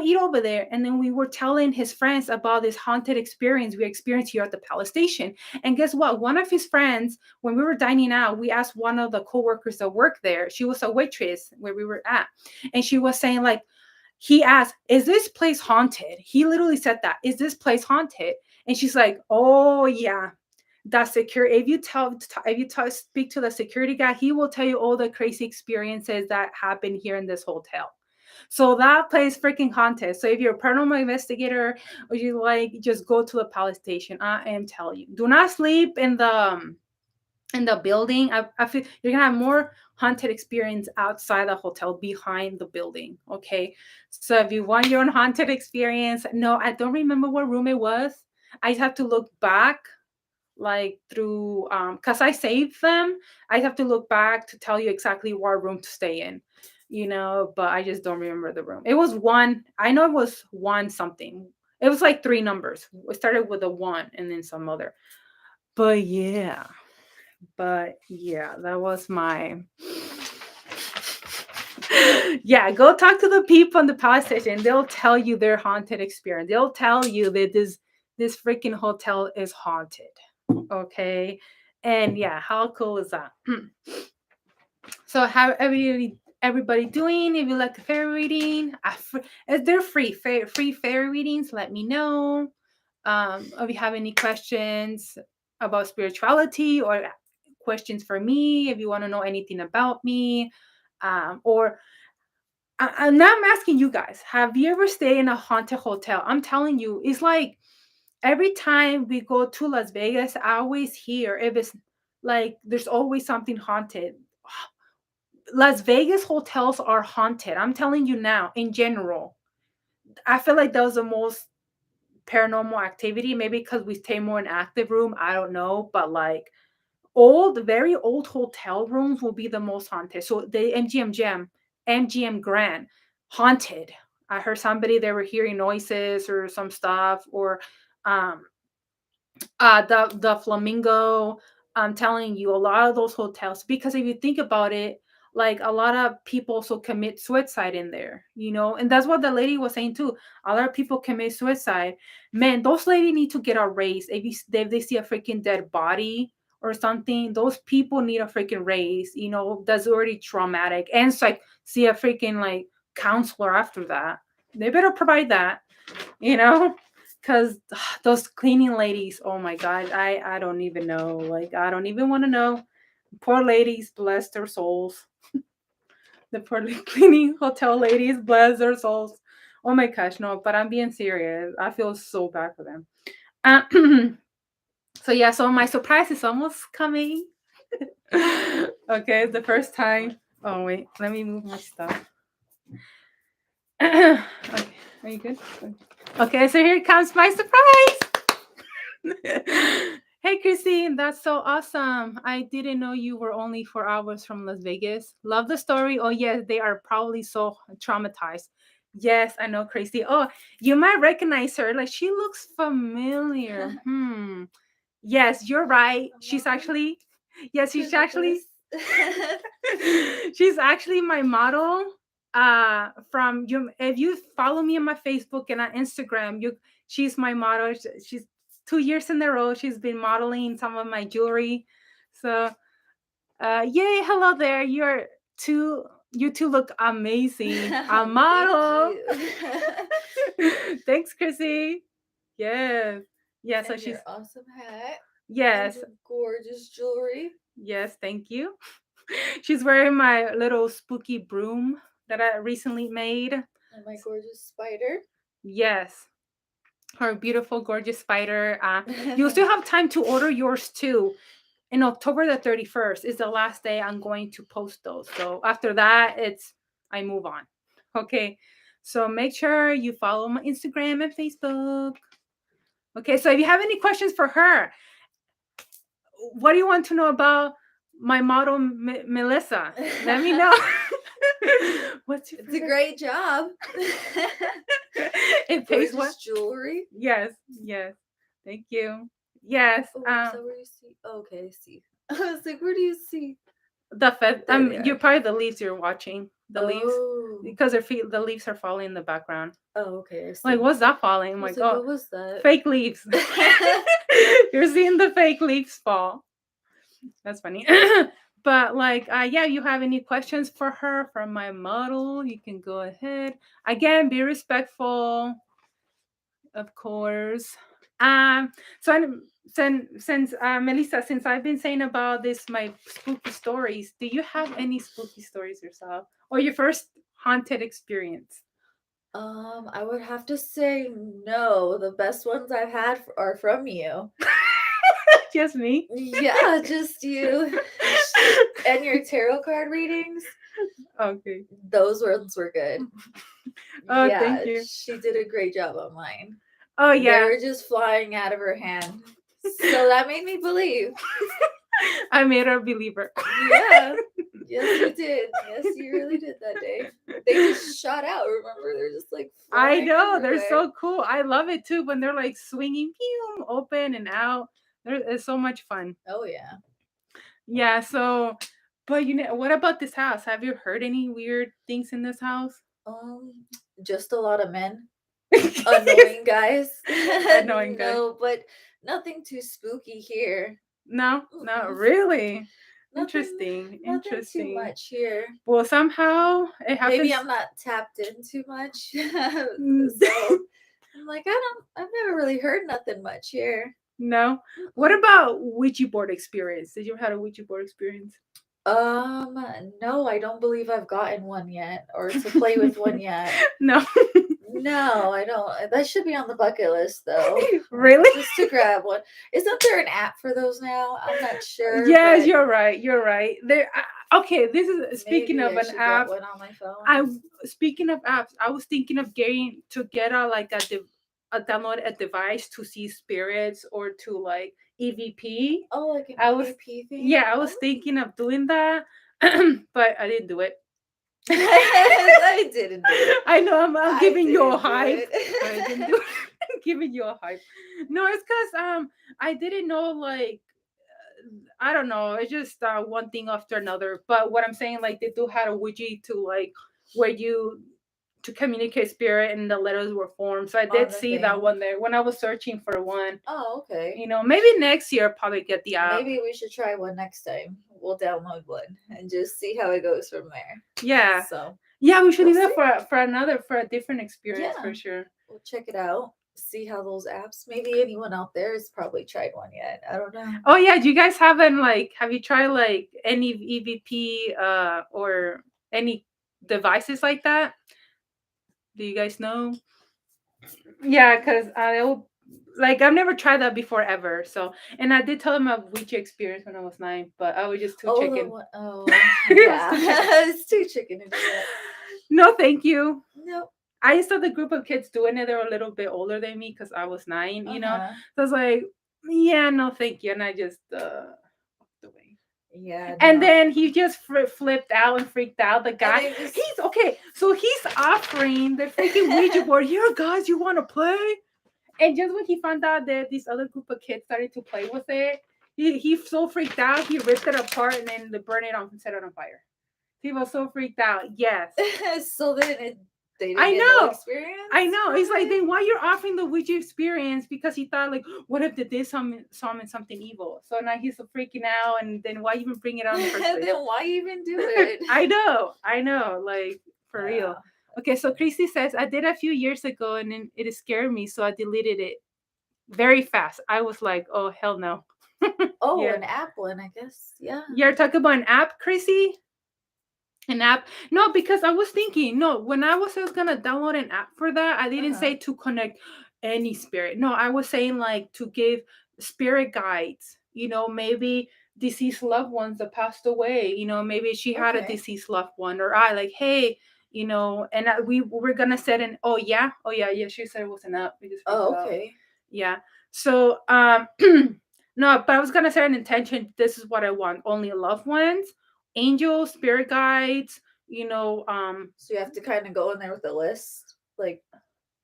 eat over there, and then we were telling his friends about this haunted experience we experienced here at the Palace Station. And guess what? One of his friends, when we were dining out, we asked one of the coworkers that worked there. She was a waitress where we were at, and she was saying like, he asked, "Is this place haunted?" He literally said that. "Is this place haunted?" And she's like, "Oh yeah, that security. If you speak to the security guy, he will tell you all the crazy experiences that happen here in this hotel." So that place freaking haunted. So if you're a paranormal investigator or you like, just go to the Palace Station. I am telling you, do not sleep in the building. I feel you're gonna have more haunted experience outside the hotel behind the building. Okay. So if you want your own haunted experience, no, I don't remember what room it was. I have to look back like through because I saved them. I have to look back to tell you exactly what room to stay in. But I just don't remember the room. It was one, I know it was one something. It was like three numbers. It started with a one and then some other. But yeah. But yeah, that was my yeah, go talk to the people in the power station. They'll tell you their haunted experience. They'll tell you that this freaking hotel is haunted. Okay. And yeah, how cool is that? So how everybody doing? If you like the fairy reading, if they're free fairy readings, let me know. If you have any questions about spirituality or questions for me, if you want to know anything about me, or and now I'm asking you guys, have you ever stayed in a haunted hotel? I'm telling you, it's like every time we go to Las Vegas, I always hear if it's Like there's always something haunted. Las Vegas hotels are haunted. I'm telling you now, in general. I feel like that was the most paranormal activity. Maybe because we stay more in active room. I don't know. But like very old hotel rooms will be the most haunted. So the MGM Grand, haunted. I heard somebody they were hearing noises or some stuff, or um the Flamingo. I'm telling you, a lot of those hotels, because if you think about it, like a lot of people also commit suicide in there, and that's what the lady was saying too. A lot of people commit suicide. Man, those ladies need to get a raise. If they see a freaking dead body or something, those people need a freaking raise. That's already traumatic, and it's like see a freaking like counselor after that. They better provide that, you know because those cleaning ladies, oh my god, I don't even know, like I don't even want to know. Poor ladies, bless their souls. The poor cleaning hotel ladies, bless their souls. Oh my gosh, no, but I'm being serious. I feel so bad for them. uh, so yeah, so my surprise is almost coming. Okay, the first time. Oh wait, let me move my stuff. Okay, are you good? Okay, so here comes my surprise. Hey, Christine, that's so awesome. I didn't know you were only 4 hours from Las Vegas. Love the story. Oh, yes, they are probably so traumatized. Yes, I know, Christy. Oh, you might recognize her. Like, she looks familiar. Yes, you're right. She's actually, yes, she's actually, she's actually my model. From you, if you follow me on my Facebook and on Instagram, she's my model. She's 2 years in a row. She's been modeling some of my jewelry. So, yay! Hello there. You two look amazing. A model. Thanks, Chrissy. Yes. Yeah. So And she's your awesome hat. yes. And your gorgeous jewelry. Yes. Thank you. She's wearing my little spooky broom that I recently made. And my gorgeous spider. Yes, her beautiful, gorgeous spider. You still have time to order yours too. In October the 31st is the last day I'm going to post those. So after that, I move on. Okay. So make sure you follow my Instagram and Facebook. Okay. So if you have any questions for her, what do you want to know about my model, Melissa? Let me know. What's your It's a great job. It pays what? Gorgeous jewelry. Yes, yes. Thank you. Yes. Oh, is that where you see? Oh, okay, I see. I was like, where do you see? There they You're are. probably the leaves you're watching. The leaves, Oh. because the leaves are falling in the background. Oh, okay, I Like, see. what's that falling? I'm I was like, like, oh, what was that? fake leaves. You're seeing the fake leaves fall. That's funny. But like, yeah, you have any questions for her from my model? You can go ahead. Again, be respectful, of course. Um, so since Melissa, since I've been saying about this, my spooky stories, do you have Mhm. any spooky stories yourself, or your first haunted experience? I would have to say no. The best ones I've had are from you. Just me. Yeah, just you. And your tarot card readings, Okay. those ones were good. Oh, Yeah, thank you. she did a great job on mine. Oh They yeah. were just flying out of her hand. So that made me believe. I made her a believer. Yeah. Yes, you did. Yes, you really did that day. They just shot out, remember? They're just like I flying know they're everywhere. so cool. I love it too when they're like swinging, pew, open and out. It's so much fun. Oh, yeah. Yeah. So, but what about this house? Have you heard any weird things in this house? Um, just a lot of men. Annoying guys. Annoying guy. No, but nothing too spooky here. No, not Mm-mm. really. Nothing, Interesting. nothing too Interesting. much here. Well, somehow it Maybe happens. I'm not tapped in too much. Mm, So I'm like, I've never really heard nothing much here. no. What Mm-mm. about Ouija board experience? Did you ever have a Ouija board experience? No, I don't believe I've gotten one yet or to play with one yet. No. No, I don't. That should be on the bucket list, though. Really? Just to grab one. Isn't there an app for those now? I'm not sure, Yes, but you're right. You're right. There. Okay, this is speaking maybe of I an should get app. one on my phone. I Speaking of apps, I was thinking of getting to get a download a device to see spirits or to like EVP. Oh, like an I was EVP thing? Yeah, I was Oh. thinking of doing that, but I didn't do it. I didn't do it. I know I'm I giving you a didn't do hype, but I didn't do it. it. Giving you a hype. No, it's because I didn't know like I don't know. It's just one thing after another. But what I'm saying, like they do have a widget to like where you to communicate spirit and the letters were formed. So I On did the see that thing. one there when I was searching for one. Oh, okay. You know, maybe next year I'll probably get the app. Maybe we should try one next time. We'll download one and just see how it goes from there. Yeah, So yeah, we should we'll do that see. for a different experience Yeah, for sure. we'll check it out. See how those apps. Maybe anyone out there has probably tried one yet. I don't know. Oh yeah, do you guys have you tried like any EVP or any devices like that? Do you guys know? Yeah, because like I've never tried that before ever. So, and I did tell him a Ouija experience when I was 9, but I was just too Oh, the chicken. one oh I was yeah, too chicken. it's too chicken to do that. No, thank you. Nope. I saw the group of kids doing it. They were a little bit older than me because I was 9. Uh You know, huh. so I was like, yeah, no, thank you, and I just walked away. Yeah, And no. then he just flipped out and freaked out. The And guy, they just he's okay. So he's offering the freaking Ouija board. Here, guys, you want to play? And just when he found out that this other group of kids started to play with it, he so freaked out. He ripped it apart and then burned it on and set it on fire. He was so freaked out. Yes, so then they didn't I get no know. I experience know. from He's like, it. then why you're offering the Ouija experience? Because he thought like, what if they did summon something evil? So now he's so freaking out, and then why even bring it out in the first place? Then why even do it? I know, like for real. Yeah. Okay, so Christy says I did a few years ago, and then it scared me, so I deleted it very fast. I was like, oh hell no. Oh, Yeah, an app one, I guess. Yeah. you're talking about an app, Chrissy? An app? No, because I was thinking, no, when I was gonna download an app for that, I didn't Uh-huh. say to connect any spirit. No, I was saying like to give spirit guides, maybe deceased loved ones that passed away, maybe she had a Okay. deceased loved one, or I like, hey, and we were gonna set an oh yeah, she said it was an app. We just freaked Oh, out. okay. Yeah. So no, but I was gonna set an intention. This is what I want. Only loved ones, angels, spirit guides, So you have to kind of go in there with a list. Like,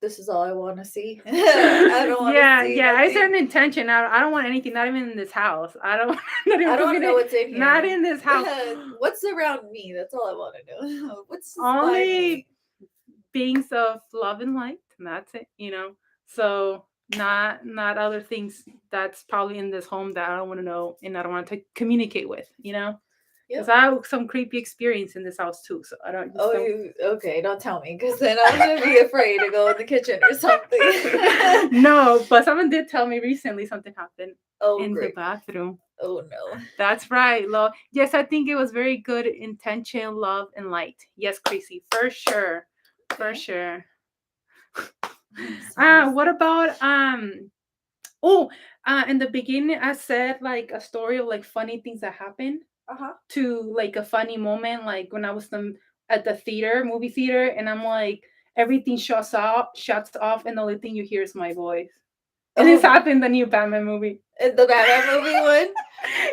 this is all I want to see. I don't want to see yeah. I set nothing. an intention. I don't want anything, not even in this house. I don't not I even don't want to know what's in not here. in this house. What's around me? That's all I want to know. What's just by Only me? beings of love and light, and that's it. So not other things that's probably in this home that I don't want to know and I don't want to communicate with. Because Yep. I have some creepy experience in this house too. So I don't just Oh, don't. you okay? Don't tell me, because then I'm gonna be afraid to go in the kitchen or something. No, but someone did tell me recently something happened Oh, in the great. bathroom. Oh no. That's right, Lo. Yes, I think it was very good intention, love, and light. Yes, Chrissy, for sure, for Okay. sure. Sounds. What about Oh, in the beginning, I said like a story of like funny things that happened Uh huh. to like a funny moment, like when I was at the movie theater, and I'm like everything shuts off, and the only thing you hear is my voice. And Oh it's no. happened in the new Batman movie. In the Batman movie one,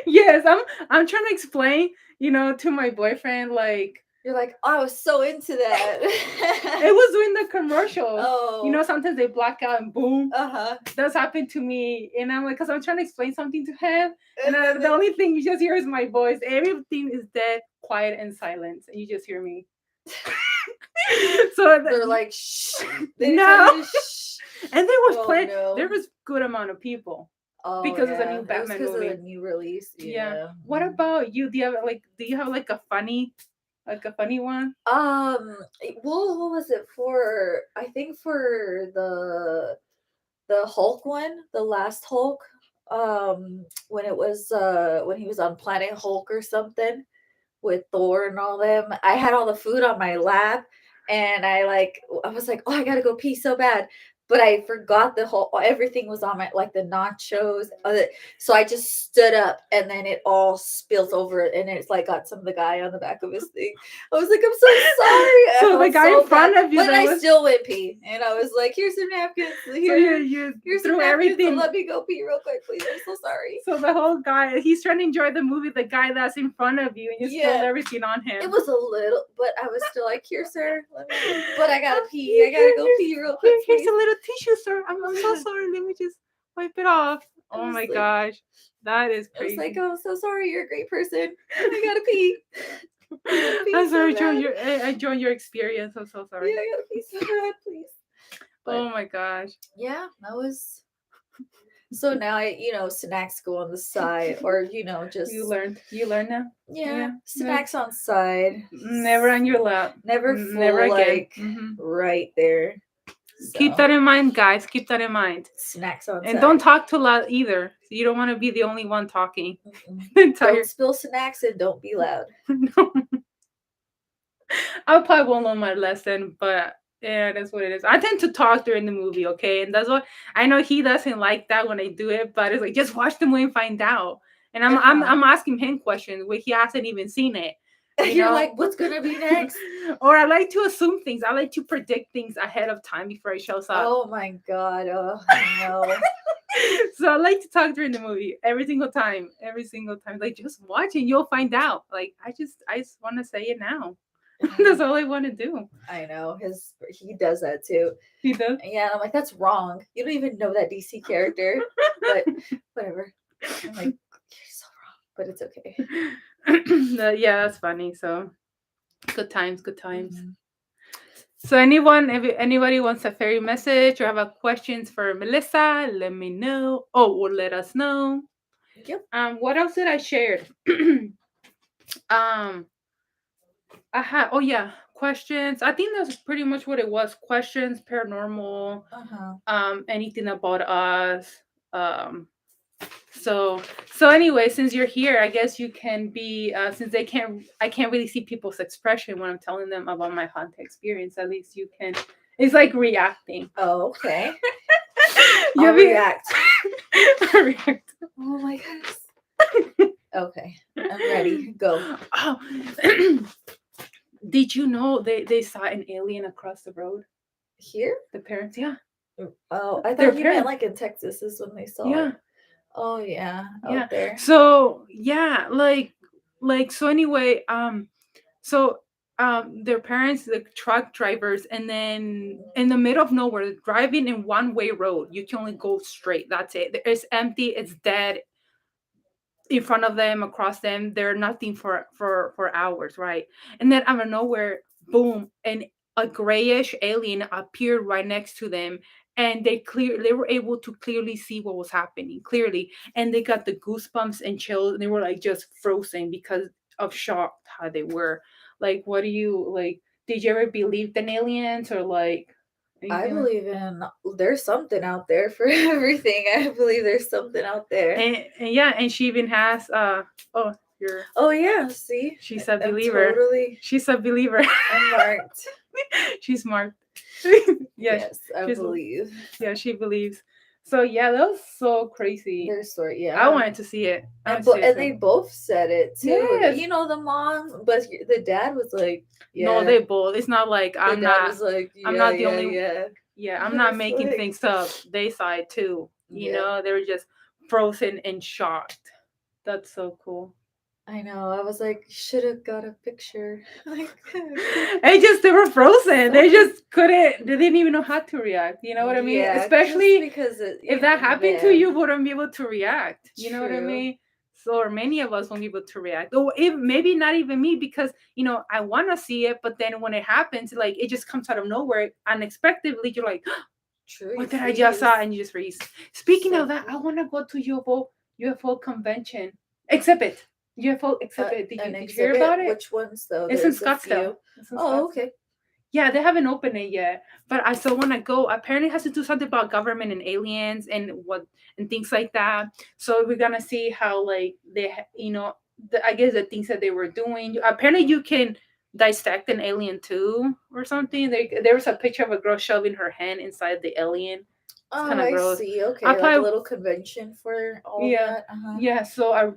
Yes, I'm trying to explain, to my boyfriend, like you're like, oh, I was so into it that. was doing the commercials. Oh. Sometimes they black out and boom. Uh huh. That's happened to me, and I'm like, because I'm trying to explain something to him, and And then the only thing you just hear is my voice. Everything is dead, quiet, and silence, and you just hear me. So they're like, shh. They didn't tell no, you to shh. and Oh there no. was good amount of people Oh because it's a new yeah. It was Batman because of the movie. new release. Yeah. Yeah. What about you? Do you have like a funny one? Well, what was it for? I think for the Hulk one, the last Hulk. When it was when he was on Planet Hulk or something with Thor and all them. I had all the food on my lap, and I was like, oh, I gotta go pee so bad. But I forgot the whole everything was on my like the nachos. So I just stood up and then it all spills over and it's like got some of the guy on the back of his thing. I was like, I'm so sorry. I So the felt guy in so bad. front of you But that I was still went pee. And I was like, here's some napkins. so you Here's some threw napkins. So everything. let me go pee real quick, please. I'm so sorry. So the whole guy, he's trying to enjoy the movie. The guy that's in front of you, and you spilled Yeah. everything on him. It was a little, but I was still like, here, sir. Let me. But I gotta pee. I gotta go pee real quick, Here's please. a little tissue, sir. I'm so sorry. Let me just wipe it off. I Oh was my like, gosh, that is I was like, crazy. oh, I'm so sorry. You're a great person. I gotta pee. I gotta pee I'm so sorry, bad. I joined your experience. I'm so Yeah, sorry. I gotta pee so bad, please. But Oh my gosh. yeah, that was. So now snacks go on the side, or just You learned now. yeah, Yeah. snacks on side. Never on your lap. Never Never full, again. like right there. Keep So that in mind, guys. Keep that in mind. snacks on And side. don't talk too loud either. You don't want to be the only one talking. Mm-mm. The entire. Don't spill snacks and don't be loud. No. I probably won't learn my lesson, but yeah, that's what it is. I tend to talk during the movie, okay, and that's what I know he doesn't like that when I do it. But it's like just watch the movie and find out. And I'm asking him questions where he hasn't even seen it. You're like, what's gonna be next? Or I like to assume things. I like to predict things ahead of time before it shows up. Oh my god! Oh no! So I like to talk during the movie every single time. Every single time, like just watch and you'll find out. Like I just want to say it now. That's all I want to do. I know he does that too. He does. Yeah, I'm like, that's wrong. You don't even know that DC character, but whatever. I'm like, you're so wrong, but it's okay. Yeah, that's funny. So good times, good times. Mhm. So if anybody wants a fairy message or have a questions for Melissa, let me know. Oh, or let us know. Yep. What else did I share? um, I had questions. I think that's pretty much what it was. Questions, paranormal, anything about us. Um, so anyway, since you're here, I guess you can be since I can't really see people's expression when I'm telling them about my haunted experience. At least you can. It's like reacting. Oh, okay. You I'll react. I'll react. Oh my goodness. Okay, I'm ready. Go. Oh. Did you know they saw an alien across the road? Here? The parents, yeah. Oh, I Their thought you meant parents. like in Texas is when they saw Yeah. it. Oh yeah, Yeah. out there. So yeah, so anyway, so their parents, the truck drivers, and then in the middle of nowhere, driving in one way road, you can only go straight. That's it. It's empty. It's dead. In front of them, across them, they're nothing for hours, right? And then out of nowhere, boom, and a grayish alien appeared right next to them, and they were able to clearly see what was happening clearly, and they got the goosebumps and chills, and they were like just frozen because of shock how they were. Like, what do you like? Did you ever believe in aliens or like I anything? believe in there's something out there for everything. I believe there's something out there. And yeah, and she even has oh you're Oh yeah, see? she's a I'm believer. totally She's a believer. I'm marked. She's smart. Yeah, Yes, I she's believe. yeah, she believes. So yeah, that was so crazy. Their story, I yeah. wanted to see it. I And wanted to see it they too. both said it too. Yes. You know, the mom, but the dad was like, No, yeah. they both. It's not like The dad was like, I'm yeah, not the yeah, only. yeah. Yeah, I'm I not was making like, things up. They saw it too. You yeah. know, they were just frozen and shocked. That's so cool. I know. I was like, should have got a picture. Like, They were frozen. They just couldn't. They didn't even know how to react. You know what I mean? yeah, Especially because if that happened to them. you, wouldn't be able to react. You know what I True. mean? So, or many of us won't be able to react. Or if maybe not even me, because I want to see it, but then when it happens, like it just comes out of nowhere unexpectedly. You're like, True. what did I just saw? And you just freeze. Speaking of that, I want to go to UFO convention exhibit. UFO exhibit. Did you hear about it? Which ones though? It's in There's a few. Scottsdale. Oh, okay. Yeah, they haven't opened it yet, but I still want to go. Apparently, it has to do something about government and aliens and things like that. So we're gonna see how like I guess the things that they were doing. Apparently, you can. dissect an alien too or something. There was a picture of a girl shoving her hand inside the alien. It's Oh, kind of I gross. see. I Okay, like a probably little convention for all yeah that. Uh-huh. yeah. So I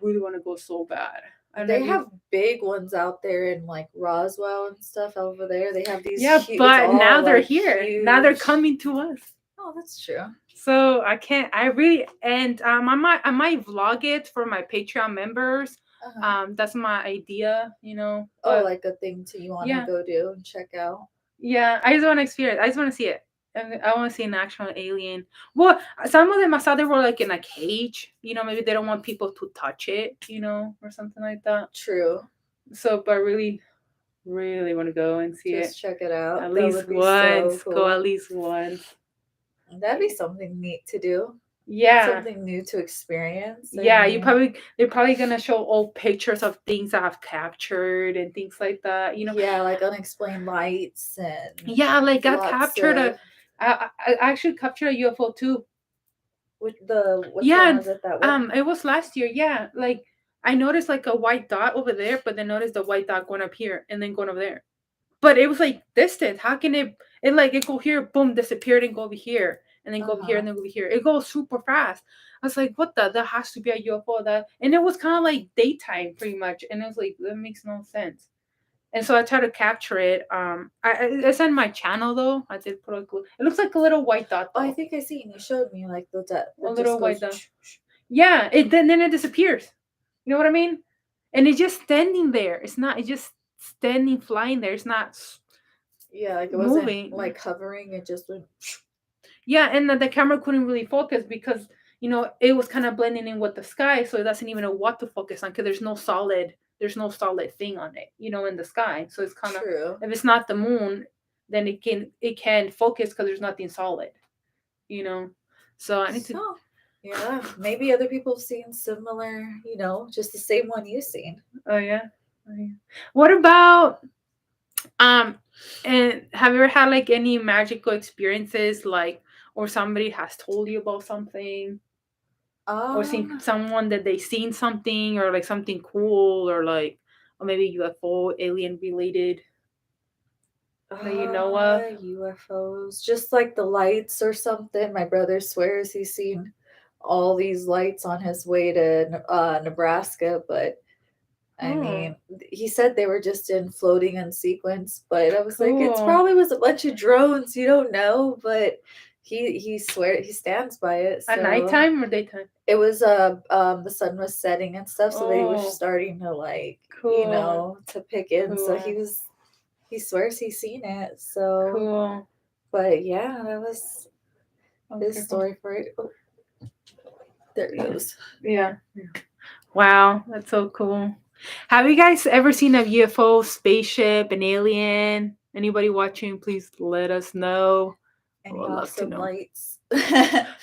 really want to go so bad. I don't know They if you. have big ones out there in like Roswell and stuff over there. They have these Yeah, huge. It's but now all they're like here. Now they're huge. coming to us. Oh, that's true. So I can't. I really and I might vlog it for my Patreon members. Uh huh. That's my idea, you know. Oh, But like a thing to you want to yeah, go do and check out. yeah. I just want to experience. I just want to see it. I want to see an actual alien. Well, some of them I saw they were like in a cage. You know, maybe they don't want people to touch it. You know, or something like that. True. So, but I really, really want to go and see it Just check it out. at That least would be so once. Go cool. at least once. That'd be something neat to do. Yeah. Something new to experience. I Yeah, mean, they're probably gonna show old pictures of things I've captured and things like that. You know, yeah, like unexplained lights and yeah, like I lots captured of. a, I actually captured a UFO too. Which Yeah, one and, was it that went? it was last year. Yeah, like I noticed like a white dot over there, but then noticed the white dot going up here and then going over there. But it was like distant. How can it like it go here, boom, disappeared and go over here, and then Uh go over here huh. and then go over here. It goes super fast. I was like, what the? That has to be a UFO. That and it was kind of like daytime, pretty much. And it was like that makes no sense. And so I tried to capture it. It's on my channel though. I did put a. It looks like a little white dot Oh, I though. think I seen you showed me like the that A that just little white goes. dot. Yeah. It then it disappears. You know what I mean? And it's just standing there. It's not. It's just standing, flying there. It's not Yeah, like it wasn't moving. like hovering. It just went. Yeah, and the camera couldn't really focus because it was kind of blending in with the sky, so it doesn't even know what to focus on because there's no solid thing on it, in the sky. So it's kind of True. if it's not the moon, then it can focus because there's nothing solid, you know. So I need to. So, yeah, maybe other people have seen similar, just the same one you've seen. Oh yeah. Oh, yeah. What about um? And have you ever had like any magical experiences, like, or somebody has told you about something? Or seen Um, someone that they seen something or like something cool or like or maybe UFO alien related that you know of. UFOs, just like the lights or something. My brother swears he's seen all these lights on his way to Nebraska, but I Oh, mean, he said they were just in floating in sequence, but I was like, it's cool. probably was a bunch of drones. You don't know, but he stands by it. At So nighttime or daytime? it was the sun was setting and stuff, so they were Oh, starting to like cool, to pick in. So cool, he swears he's seen it. So, cool. but yeah, that was Oh, his careful. story for it. Oh, there he goes. Yeah. Wow, that's so cool. Have you guys ever seen a UFO, spaceship, an alien? Anybody watching, please let us know. I Any would love to awesome know. lights?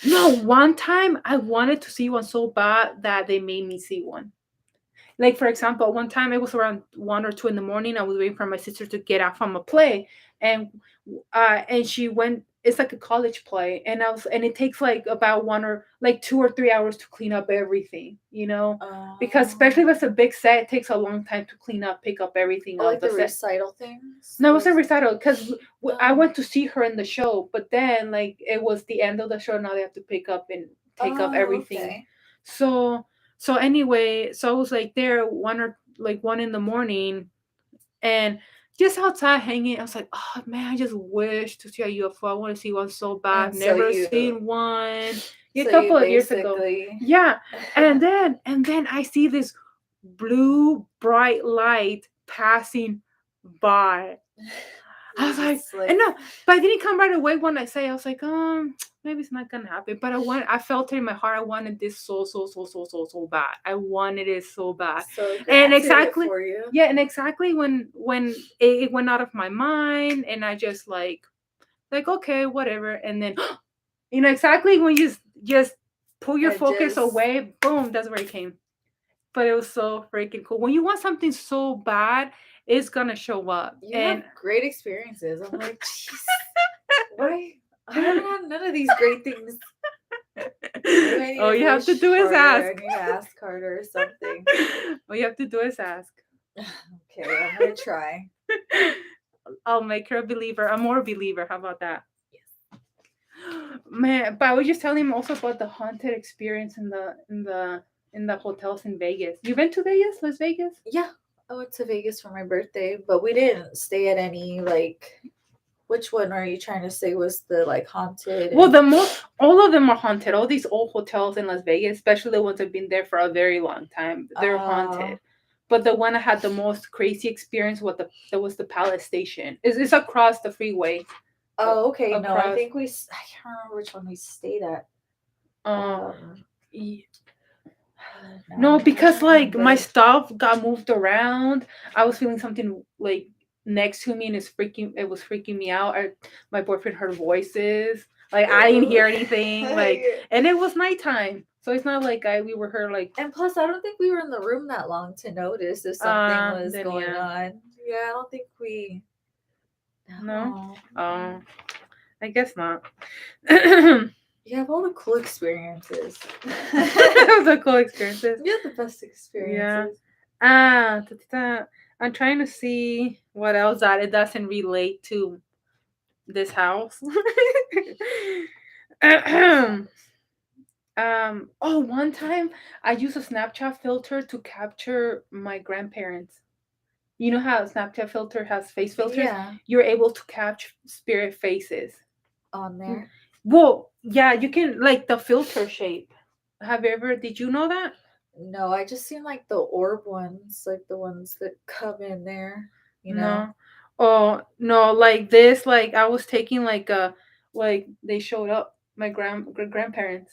No, one time I wanted to see one so bad that they made me see one. Like for example, one time it was around 1 or 2 in the morning. I was waiting for my sister to get out from a play, and she went. It's like a college play, and it takes like about 2 or 3 hours to clean up everything. Because especially um, if it's a big set, it takes a long time to clean up, pick up everything of like the the set. recital things No, it was. wasn't recital because I Oh, went to see her in the show, but then like it was the end of the show. Now they have to pick up and take up oh, everything. okay. So anyway, so I was like there 1 in the morning and just outside hanging. I was like, oh man, I just wish to see a UFO. I want to see one so bad. And so Never you, seen one. Yeah, a so you couple of years ago. basically, Yeah, and then I see this blue bright light passing by. I you was like, just and like, no, but I didn't come right away when I say. I was like, maybe it's not gonna happen. But I felt it in my heart. I wanted this so so so so so so bad. I wanted it so bad, so it and granted it exactly, for you. yeah, and exactly when it went out of my mind, and I just like okay, whatever, and then exactly when you just pull your And focus just, away, boom, that's where it came. But it was so freaking cool. When you want something so bad, it's gonna show up, you have and great experiences. I'm like, jeez, why? I haven't had none of these great things. Maybe I need all to you have to wish do is harder. I ask. need to ask harder or something. All you have to do is ask. Okay, I'm gonna try. I'll make her a believer, a more believer. How about that? Man, but I was just telling him also about the haunted experience in the hotels in Vegas. You been to Vegas, Las Vegas? Yeah, I went to Vegas for my birthday, but we didn't stay at any like. Which one are you trying to say was the like haunted? Well, And... all of them are haunted. All these old hotels in Las Vegas, especially the ones that have been there for a very long time, they're uh, haunted. But the one I had the most crazy experience was the Palace Station. It's across the freeway. oh, okay. No, I Across. think I can't remember which one we stayed at. Uh, Um, y- no, no, I because don't like my remember. stuff got moved around. I was feeling something like next to me, and it was freaking me out. My boyfriend heard voices. Like I didn't Ugh. hear anything. Like, and it was nighttime, so it's not like we were here like. And plus, I don't think we were in the room that long to notice if something was Then going yeah, on. Yeah, I don't think we. no. No. I guess not. You have all the cool experiences. The cool experiences. You have the best Yeah. experiences. I'm trying to see what else that it doesn't relate to this house. One time I used a Snapchat filter to capture my grandparents. You know how a Snapchat filter has face filters? Yeah, You're able to capture spirit faces. on there. Well, yeah, you can like the filter shape. Did you know that? No, I just seen like the orb ones, like the ones that come in there, you know? No. Oh, no, like this, like I was taking like they showed up, my grandparents.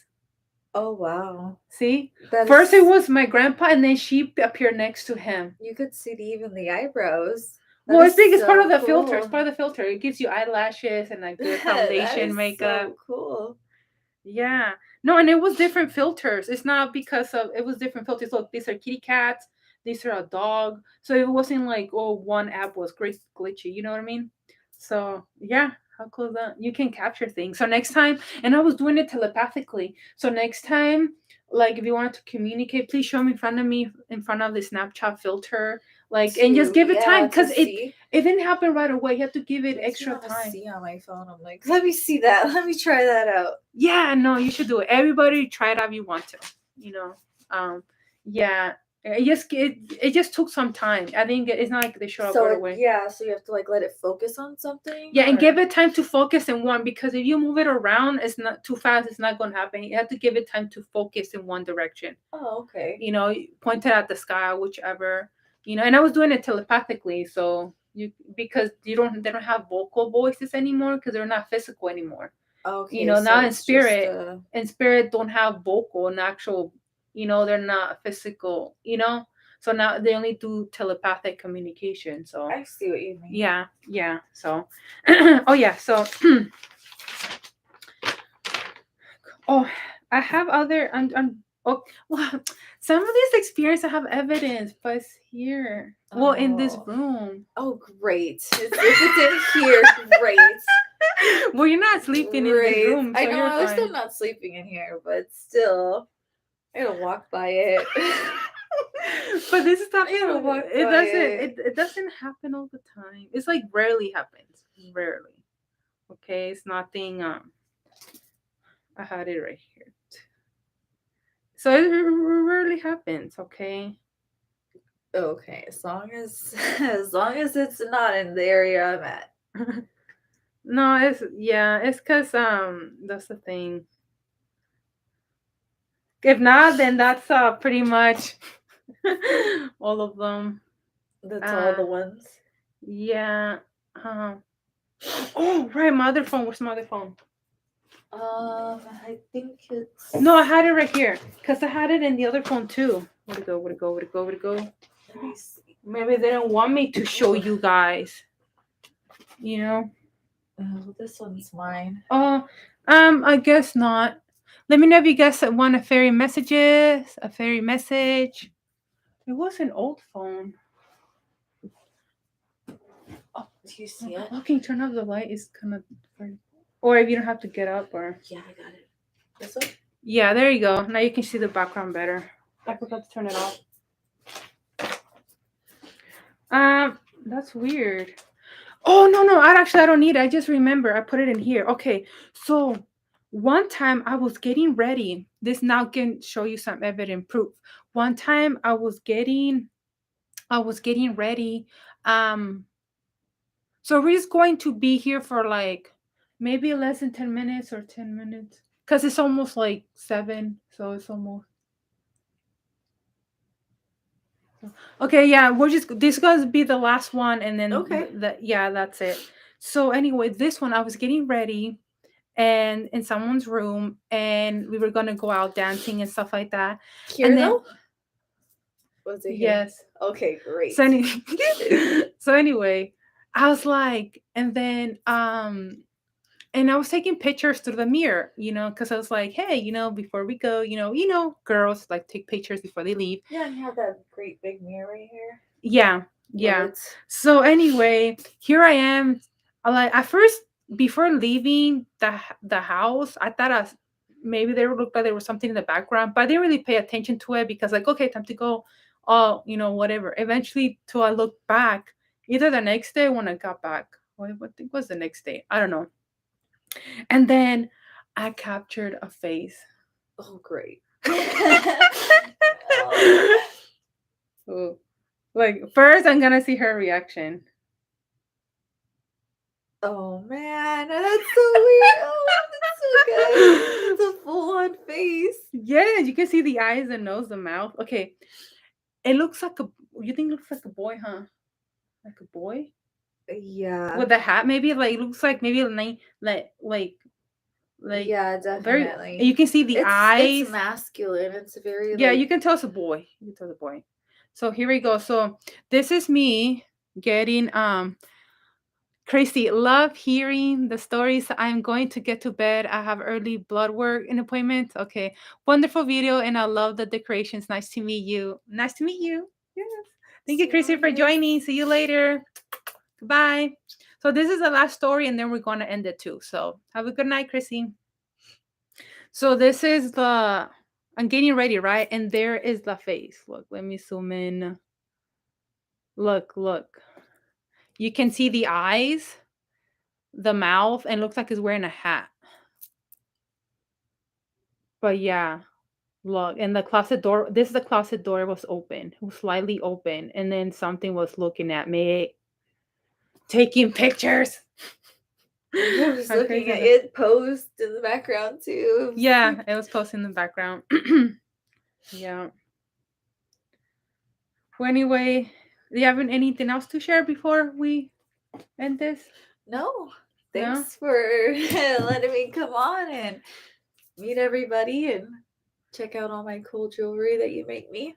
Oh, wow. See? That First it is, was my grandpa and then she appeared next to him. you could see even the eyebrows. That Well, is it's part of so the filter. It's cool. part of the filter. It gives you eyelashes and like good That foundation is makeup. so cool. Yeah. No, and it was different filters. It's not because of it was different filters. Look, these are kitty cats. These are a dog. So it wasn't like one app was great glitchy. You know what I mean? So yeah, how cool is that? You can capture things. So next time, and I was doing it telepathically. So next time, like if you want to communicate, please show me in front of the Snapchat filter. Like and just To, give it time yeah, to because see. it didn't happen right away. You have to give it Makes me extra want to time. see on my phone. I'm like, let me see that. Let me try that out. Yeah, no, you should do it. Everybody try it out if you want to. You know, yeah. It just took some time. I think it's not like they show up So, right like, away. yeah, so you have to, like, let it focus on something? Yeah, and Or, give it time to focus in one because if you move it around, it's not too fast. It's not going to happen. You have to give it time to focus in one direction. oh, okay. You know, point it at the sky, whichever. You know, and I was doing it telepathically, so because they don't have vocal voices anymore because they're not physical anymore. You Okay, know, so now it's just, in spirit don't have vocal and actual, they're not physical, so now they only do telepathic communication. So I see what you mean. yeah, so oh yeah, so oh, I have other oh, well, some of these experiences I have evidence but it's here, well, in this Oh. room. Oh, great. If it's in here, great. Well, you're not sleeping in this Great. room, I so know you're I was still fine. not sleeping in here, but still, I gotta walk by it. But this stuff, I gotta walk it by doesn't it. it doesn't happen all the time. It's like rarely happens. Rarely. Okay, it's nothing. I had it right here. So it rarely happens. Okay. Okay, as long as as long as it's not in the area I'm at. No, it's because that's the thing. If not, then that's pretty much all of them. That's all the Uh, ones. yeah. Um. Oh, right, my other phone. Where's my other phone? I think it's. No, I had it right here because I had it in the other phone too. Where'd it go? Where'd it go? Where'd it go? Where'd it go? Let me see. Maybe they don't want me to show you guys. You know. Oh, this one's mine. Oh, I guess not. Let me know if you guys want a fairy messages. A fairy message. It was an old phone. Oh, do you see it? Can you turn off the light? It's kind of. Or if you don't have to get up, or. Yeah, I got it. This one? Yeah, there you go. Now you can see the background better. I forgot to turn it off. That's weird. Oh no, no, I don't need it. I just remember I put it in here. Okay. So one time I was getting ready. This now can show you some evident proof. One time I was getting ready. Um so we're just going to be here for like maybe less than 10 minutes or 10 minutes. Cause it's almost like 7. So it's almost okay, yeah, we're just this is gonna be the last one, and then Okay. yeah, that's it. So anyway, this one I was getting ready and in someone's room, and we were gonna go out dancing and stuff like that. And Here then though? Was it here? yes. Okay, So great. any- so anyway, I was like, and I was taking pictures through the mirror, because I was like, hey, before we go, girls like take pictures before they leave. Yeah, and you have that great big mirror right here. Yeah, Love yeah. it. So anyway, here I am. Like at first, before leaving the house, I thought maybe they looked like there was something in the background, but I didn't really pay attention to it because like, okay, time to go. Oh, whatever. Eventually, till I looked back, either the next day when I got back, what I think was the next day, I don't know. And then I captured a face. Oh, great. Oh. Ooh. Like first, I'm gonna see her reaction. Oh man, that's so weird. Oh, that's so good. It's a full-on face. Yeah, you can see the eyes, the nose, the mouth. Okay, it looks like a. You think it looks like a boy, huh? Like a boy Yeah. with a hat, maybe. Like it looks like maybe like Yeah, very. definitely. You can see the It's eyes. masculine. It's very Yeah, like you can tell it's a boy. You can tell it's a boy. So here we go. So this is me getting crazy. Love hearing the stories. I'm going to get to bed. I have early blood work and appointment. Okay. Wonderful video, and I love the decorations. Nice to meet you. Nice to meet you. Yes. Thank you, see you Chrissy, for later. joining. See you later. Goodbye. So this is the last story, and then we're gonna end it too. So have a good night, Chrissy. So this is the I'm getting ready, right? And there is the face. Look, let me zoom in. Look, look. You can see the eyes, the mouth, and looks like he's wearing a hat. But yeah, look, and the closet door. This is the closet door was open. It was slightly open, and then something was looking at me, taking pictures. I was How looking crazy is at it? it post in the background too. Yeah, it was posted in the background. Yeah. Well, anyway, do you have anything else to share before we end this? No, No? thanks for letting me come on and meet everybody and check out all my cool jewelry that you make me.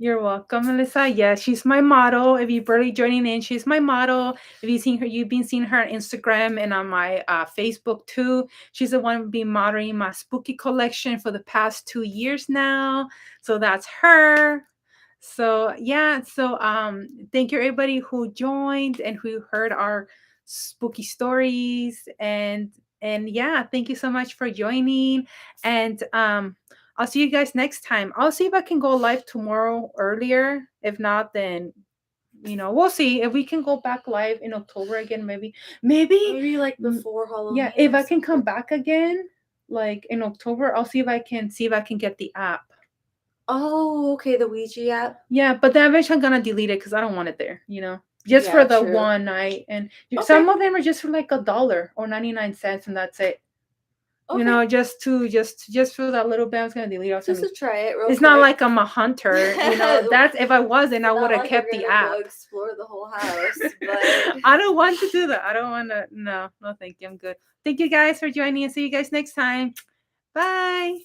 You're welcome, Melissa. Yes, she's my model. If you're barely joining in, she's my model. If you've seen her, you've been seeing her on Instagram and on my Facebook too. She's the one who's been modeling my spooky collection for the past 2 years now. So that's her. So yeah, so thank you everybody who joined and who heard our spooky stories, and yeah, thank you so much for joining. And I'll see you guys next time. I'll see if I can go live tomorrow earlier. If not, then we'll see if we can go back live in October again. Maybe Maybe like mm, before yeah, Halloween if or I can come something. back again like in October, I'll see if I can get the app. Oh, okay, the Ouija app. Yeah, but then eventually I'm gonna delete it because I don't want it there, just for Yeah, the true. one night. And Okay, some of them are just for like $1 or 99 cents, and that's it. okay. Just for that little bit, I was gonna delete it. Just to try it real It's not quick. like I'm a hunter, That's if I wasn't, I It's would not have like we're kept the gonna go app. explore the whole house, but I don't want to do that. I don't want to. No, no, thank you. I'm good. Thank you guys for joining, and see you guys next time. Bye.